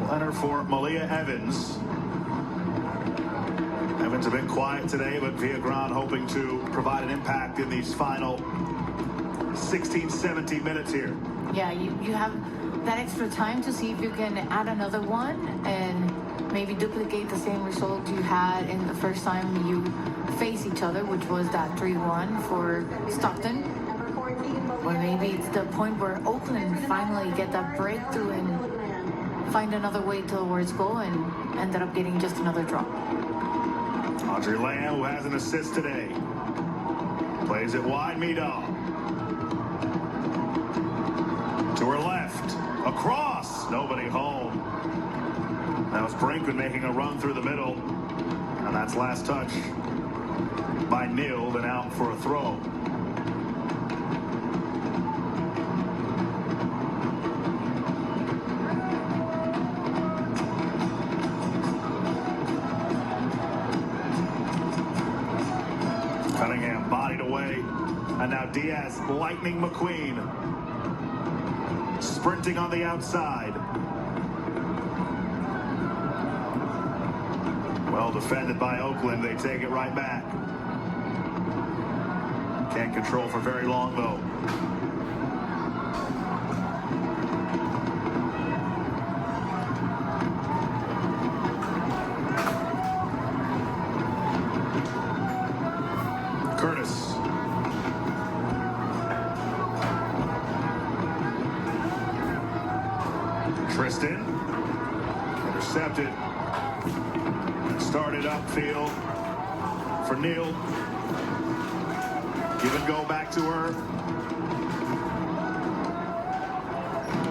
will enter for Malia Evans. Evans a bit quiet today, but Villagran hoping to provide an impact in these final 16, 17 minutes here. Yeah, you have that extra time to see if you can add another one and maybe duplicate the same result you had in the first time you face each other, which was that 3-1 for Stockton. Or maybe it's the point where Oakland finally get that breakthrough and find another way towards goal and ended up getting just another draw. Audrey Lamb, who has an assist today, plays it wide. Meadow to her left, across, nobody home. That was Brinkman making a run through the middle, and that's last touch by Nield and out for a throw. Cunningham bodied away, and now Diaz lightning McQueen sprinting on the outside. Well defended by Oakland. They take it right back. Can't control for very long, though. Curtis. Tristan. Intercepted. Started upfield for Neal. Give and go back to her.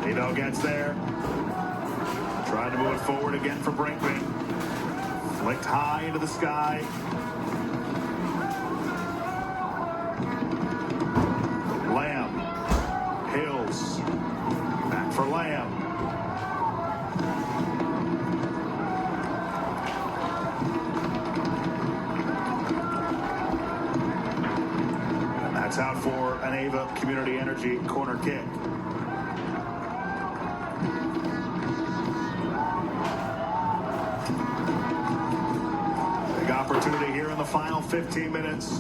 Nadeau gets there. Trying to move it forward again for Brinkman. Flicked high into the sky. Lamb. Hills. Back for Lamb. That's out for an Ava Community Energy corner kick. Big opportunity here in the final 15 minutes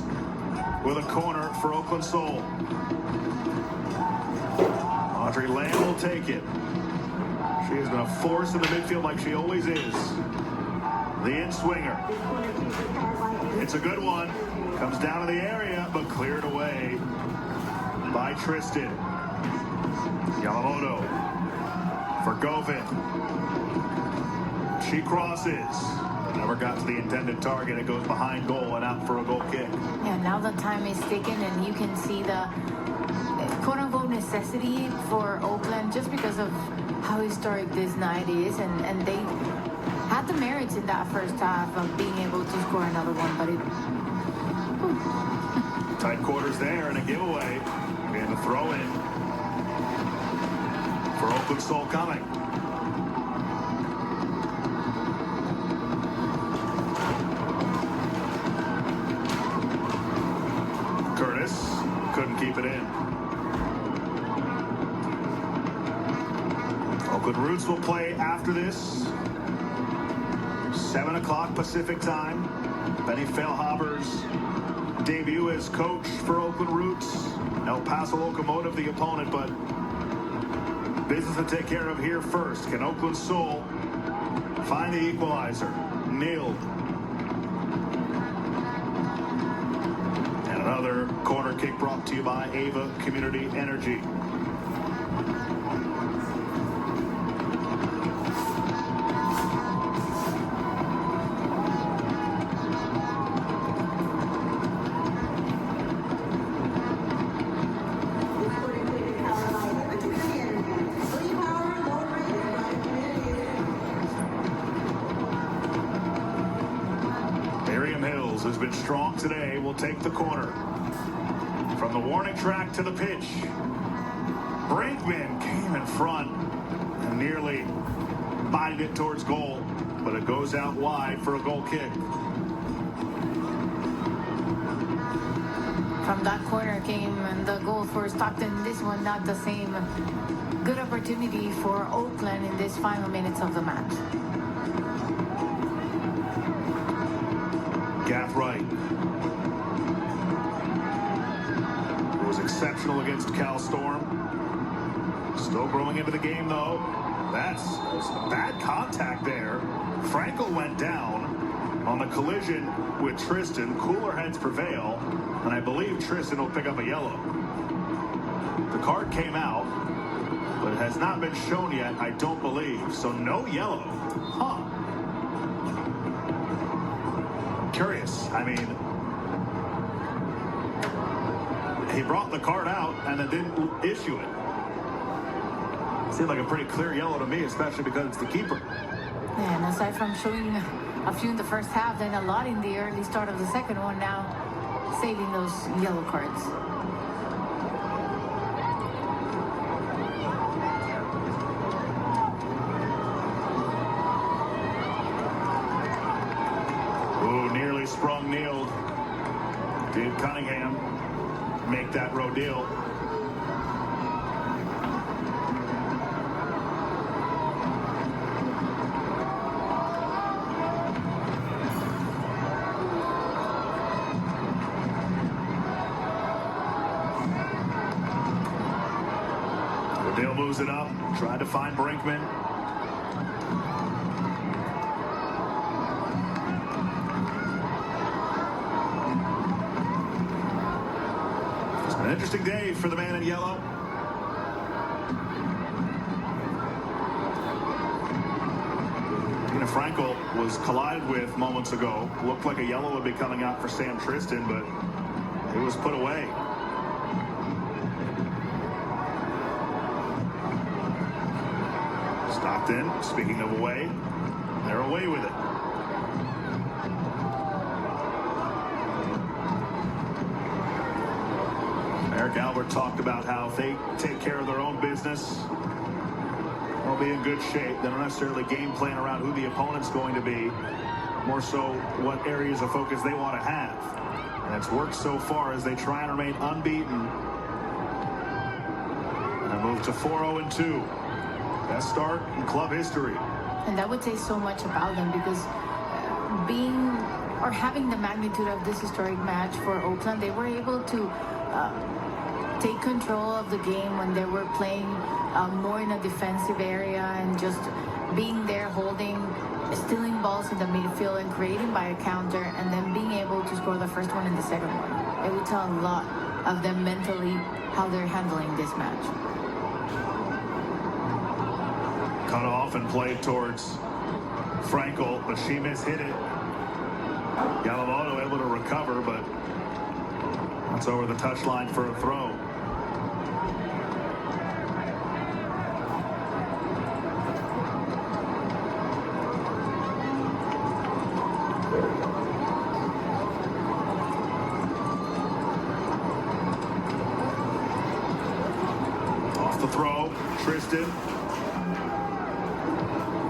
with a corner for Oakland Soul. Audrey Lamb will take it. She has been a force in the midfield like she always is. The in-swinger. It's a good one. Comes down to the area, but cleared away by Tristan. Yamamoto for Govin. She crosses. Never got to the intended target. It goes behind goal and out for a goal kick. Yeah, now the time is ticking, and you can see the quote-unquote necessity for Oakland just because of how historic this night is, and they had the merits in that first half of being able to score another one, but it... Tight quarters there and a giveaway. And a throw in for Oakland Soul coming. Curtis couldn't keep it in. Oakland Roots will play after this. 7 o'clock Pacific time. Benny Feilhaber's debut as coach for Oakland Roots. El Paso Locomotive the opponent, but business to take care of here first. Can Oakland Soul find the equalizer? Neal. And another corner kick brought to you by Ava Community Energy. Has been strong today. Will take the corner from the warning track to the pitch. Brinkman came in front and nearly bodied it towards goal, but it goes out wide for a goal kick. From that corner came the goal for Stockton. This one not the same. Good opportunity for Oakland in this final minutes of the match. Gath Wright, who was exceptional against Cal Storm. Still growing into the game, though. That's bad contact there. Frankel went down on the collision with Tristan. Cooler heads prevail, and I believe Tristan will pick up a yellow. The card came out, but has not been shown yet, I don't believe. So no yellow. Huh. Curious. I mean, he brought the card out and then didn't issue it. Seemed like a pretty clear yellow to me, especially because it's the keeper. Yeah, and aside from showing a few in the first half, then a lot in the early start of the second one, now saving those yellow cards. Ooh, nearly sprung Neal. Did Cunningham make that Rodale? Rodale moves it up, tried to find Brinkman. An interesting day for the man in yellow. Frankel was collided with moments ago. Looked like a yellow would be coming out for Sam Tristan, but it was put away. Stockton, speaking of away, they're away with it. Eric Albert talked about how if they take care of their own business, they'll be in good shape. They don't necessarily game plan around who the opponent's going to be, more so what areas of focus they want to have. And it's worked so far as they try and remain unbeaten. And a move to 4-0-2. Best start in club history. And that would say so much about them, because having the magnitude of this historic match for Oakland, they were able to take control of the game when they were playing more in a defensive area and just being there, stealing balls in the midfield and creating by a counter, and then being able to score the first one and the second one. It would tell a lot of them mentally, how they're handling this match. Cut off and played towards Frankel, but she hit it. Yamamoto able to recover, but that's over the touchline for a throw. Off the throw, Tristan,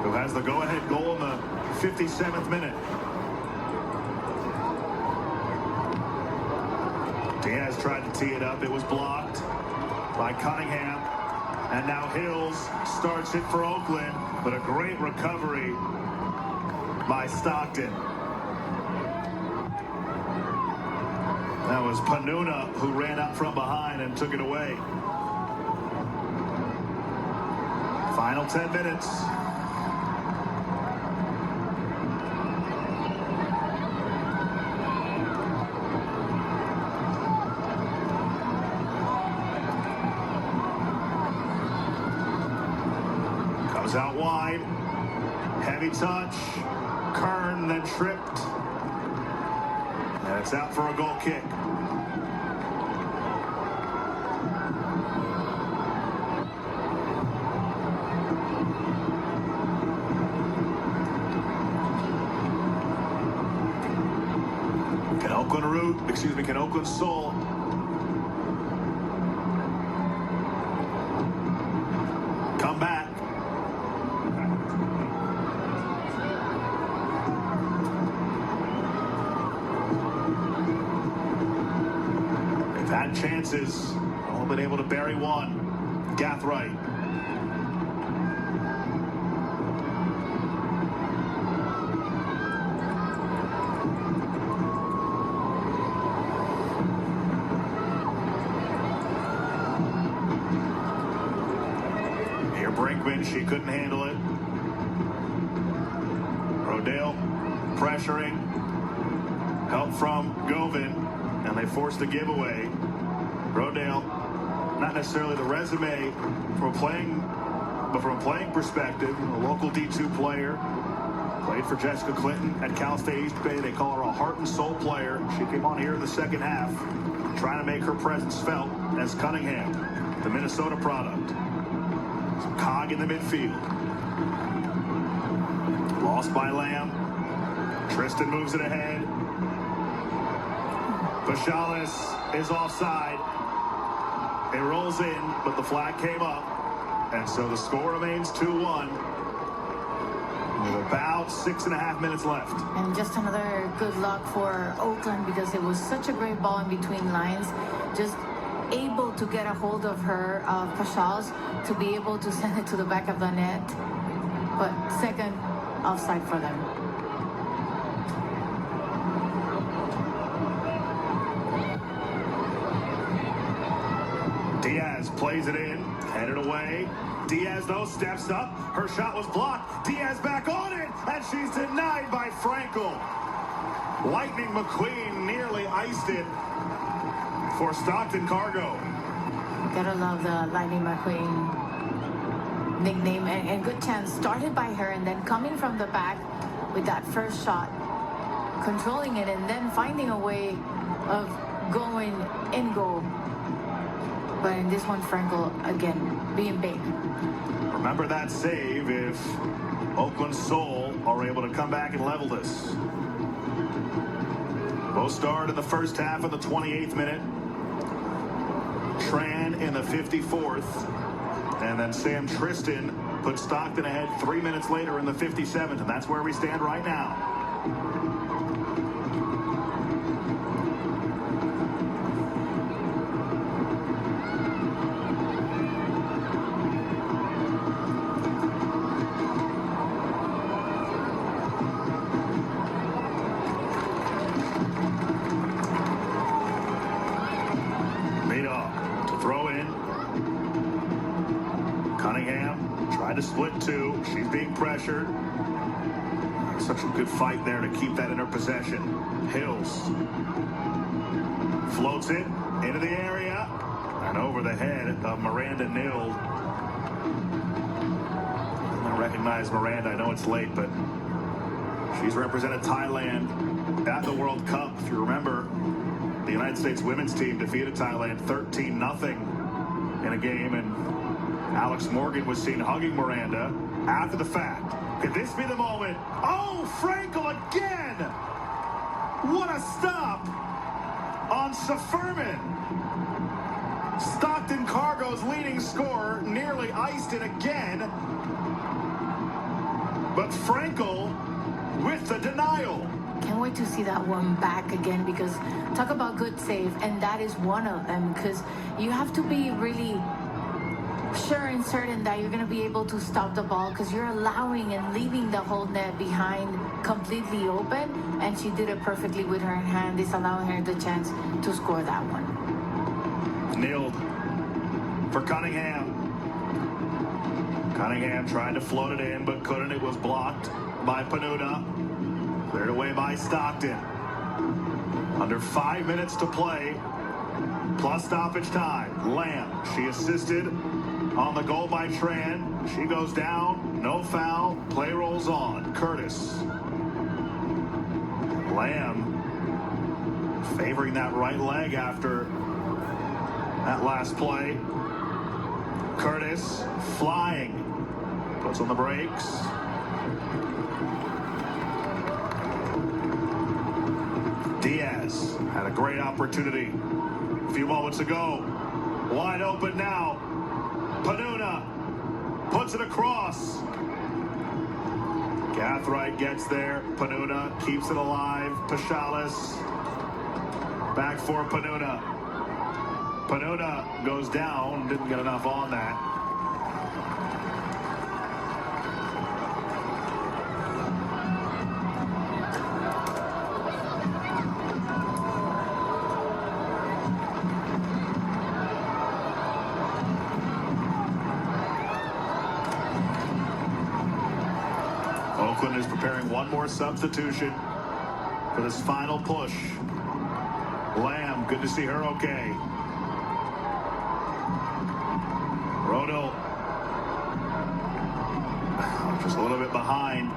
who has the go-ahead goal in the 57th minute. Diaz tried to tee it up. It was blocked by Cunningham. And now Hills starts it for Oakland, but a great recovery by Stockton. That was Panuna who ran up from behind and took it away. Final 10 minutes. Out wide, heavy touch, Kern then tripped, and it's out for a goal kick. Can Oakland Soul come back? They've had chances, all been able to bury one. Gathright. Brinkman, she couldn't handle it. Rodale pressuring. Help from Govin, and they forced the giveaway. Rodale not necessarily the resume from a playing perspective. A local D2 player, played for Jessica Clinton at Cal State East Bay. They call her a heart and soul player. She came on here in the second half, trying to make her presence felt as Cunningham, the Minnesota product. Some cog in the midfield. Lost by Lamb. Tristan moves it ahead. Pachalis is offside. It rolls in, but the flag came up. And so the score remains 2-1. With about 6.5 minutes left. And just another good luck for Oakland, because it was such a great ball in between lines. Just able to get a hold of her, Pachalis, to be able to send it to the back of the net. But second, offside for them. Diaz plays it in, headed away. Diaz, though, steps up. Her shot was blocked. Diaz back on it, and she's denied by Frankel. Lightning McQueen nearly iced it for Stockton Cargo. Gotta love the Lightning McQueen nickname, and good chance. Started by her, and then coming from the back with that first shot, controlling it, and then finding a way of going in goal. But in this one, Frankel, again, being big. Remember that save if Oakland Soul are able to come back and level this. Both start in the first half of the 28th minute. Tran in the 54th. And then Sam Tristan put Stockton ahead 3 minutes later in the 57th. And that's where we stand right now. To split two. She's being pressured. Such a good fight there to keep that in her possession. Hills floats it into the area and over the head of Miranda Nild. I recognize Miranda. I know it's late, but she's represented Thailand at the World Cup. If you remember, the United States women's team defeated Thailand 13-0 in a game, and Alex Morgan was seen hugging Miranda after the fact. Could this be the moment? Oh, Frankel again! What a stop on Sefferman. Stockton Cargo's leading scorer nearly iced it again. But Frankel with the denial. Can't wait to see that one back again, because talk about good save, and that is one of them, because you have to be really sure and certain that you're going to be able to stop the ball, because you're allowing and leaving the whole net behind completely open, and she did it perfectly with her hand. It's allowing her the chance to score that one. Nild for Cunningham. Cunningham tried to float it in, but couldn't. It was blocked by Panuta. Cleared away by Stockton. Under 5 minutes to play, plus stoppage time. Lamb, she assisted on the goal by Tran. She goes down, no foul, play rolls on. Curtis. Lamb favoring that right leg after that last play. Curtis flying, puts on the brakes. Diaz had a great opportunity a few moments ago. Wide open now. Panuta puts it across. Gathright gets there. Panuta keeps it alive. Pachalis back for Panuta. Panuta goes down. Didn't get enough on that. Oakland is preparing one more substitution for this final push. Lamb, good to see her okay. Just a little bit behind.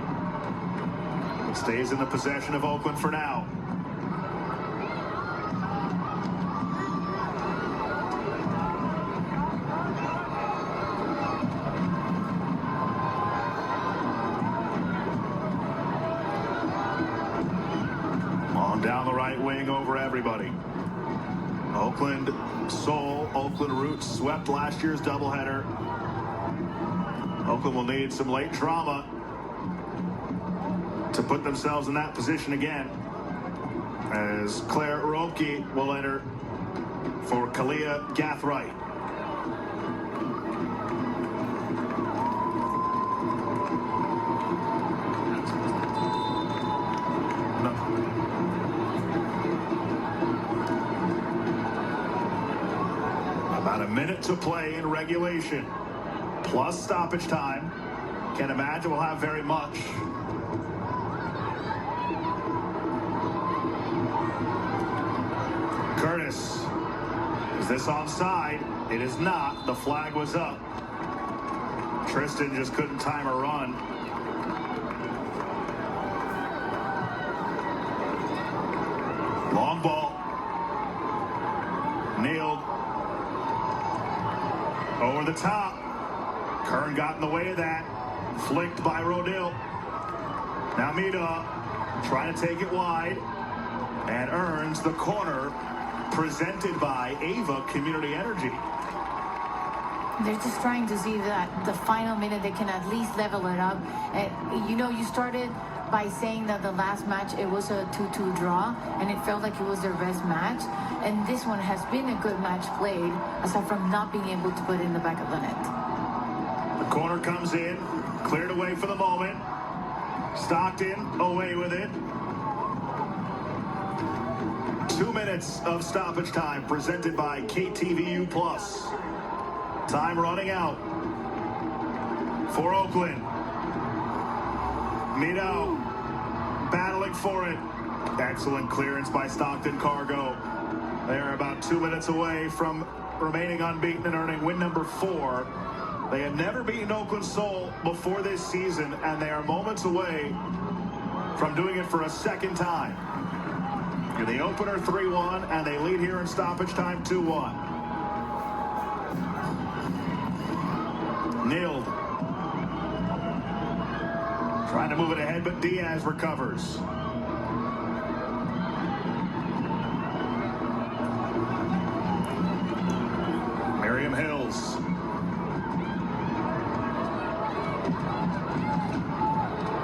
Stays in the possession of Oakland for now. On down the right wing over everybody. Oakland Soul, Oakland Roots swept last year's doubleheader. Oakland will need some late drama to put themselves in that position again, as Claire Roepke will enter for Kalia Gathright. About a minute to play in regulation, plus stoppage time. Can't imagine we'll have very much. Curtis, is this onside? It is not. The flag was up. Tristan just couldn't time a run. Long ball. Nailed. Over the top. Kern got in the way of that. Flicked by Rodil. Now Mida trying to take it wide and earns the corner, presented by Ava Community Energy. They're just trying to see that the final minute they can at least level it up. And you know, you started by saying that the last match it was a 2-2 draw, and it felt like it was their best match. And this one has been a good match played, aside from not being able to put it in the back of the net. The corner comes in, cleared away for the moment. Stockton away with it. 2 minutes of stoppage time presented by KTVU Plus. Time running out for Oakland. Mito battling for it. Excellent clearance by Stockton Cargo. They're about 2 minutes away from remaining unbeaten and earning win number 4. They had never beaten Oakland Soul before this season, and they are moments away from doing it for a second time. In the opener 3-1, and they lead here in stoppage time 2-1. Nailed. Trying to move it ahead, but Diaz recovers. Miriam Hills.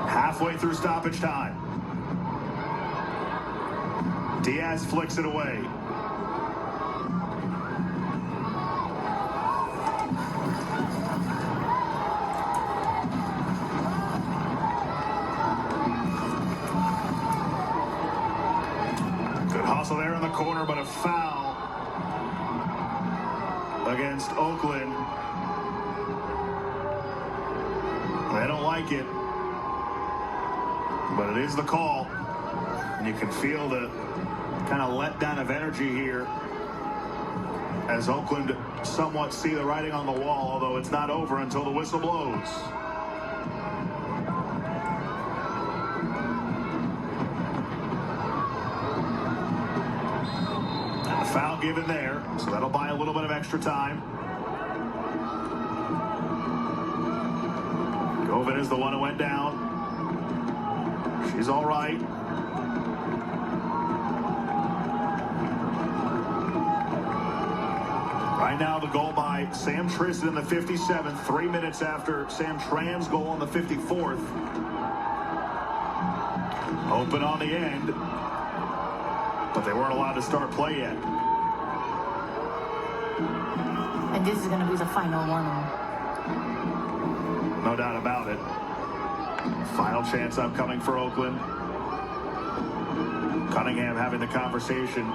Halfway through stoppage time. Diaz flicks it away. Good hustle there in the corner, but a foul against Oakland. They don't like it, but it is the call. And you can feel the kind of letdown of energy here as Oakland somewhat see the writing on the wall, although it's not over until the whistle blows. And a foul given there, so that'll buy a little bit of extra time. Govan is the one who went down. She's all right. Right now, the goal by Sam Tristan in the 57th, 3 minutes after Sam Tran's goal on the 54th. Open on the end, but they weren't allowed to start play yet. And this is going to be the final one. No doubt about it. Final chance upcoming for Oakland. Cunningham having the conversation.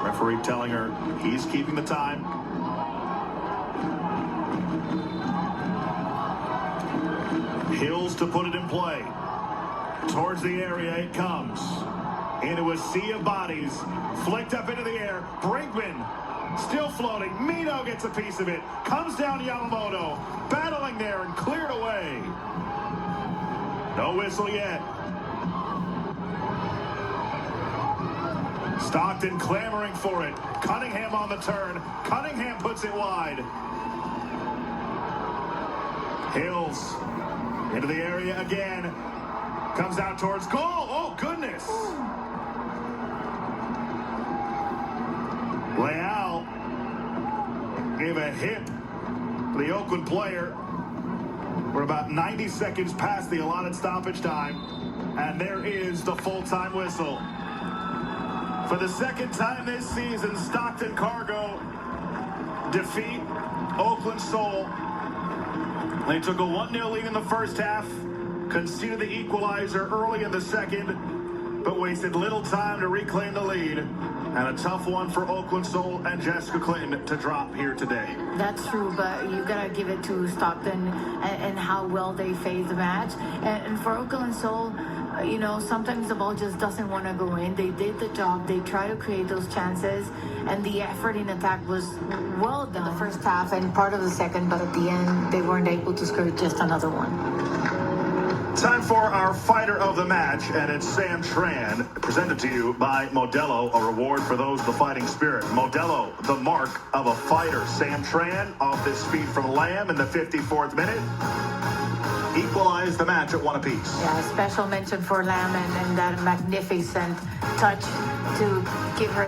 Referee telling her he's keeping the time. Hills to put it in play. Towards the area it comes. Into a sea of bodies. Flicked up into the air. Brinkman Still floating. Mino gets a piece of it. Comes down Yamamoto. Battling there and cleared away. No whistle yet. Stockton clamoring for it. Cunningham on the turn. Cunningham puts it wide. Hills into the area again. Comes out towards goal. Oh, goodness. Leal gave a hit to the Oakland player. We're about 90 seconds past the allotted stoppage time. And there is the full-time whistle. For the second time this season, Stockton Cargo defeat Oakland Soul. They took a 1-0 lead in the first half, conceded the equalizer early in the second, but wasted little time to reclaim the lead. And a tough one for Oakland Soul and Jessica Clinton to drop here today. That's true, but you gotta give it to Stockton and how well they phased the match. And for Oakland Soul, you know, sometimes the ball just doesn't want to go in. They did the job. They try to create those chances, and the effort in attack was well done. The first half and part of the second, but at the end, they weren't able to score just another one. Time for our fighter of the match, and it's Sam Tran, presented to you by Modelo, a reward for those with the fighting spirit. Modelo, the mark of a fighter. Sam Tran off this feed from Lamb in the 54th minute. Equalized the match at 1 apiece. Yeah, special mention for Lamb and that magnificent touch to give her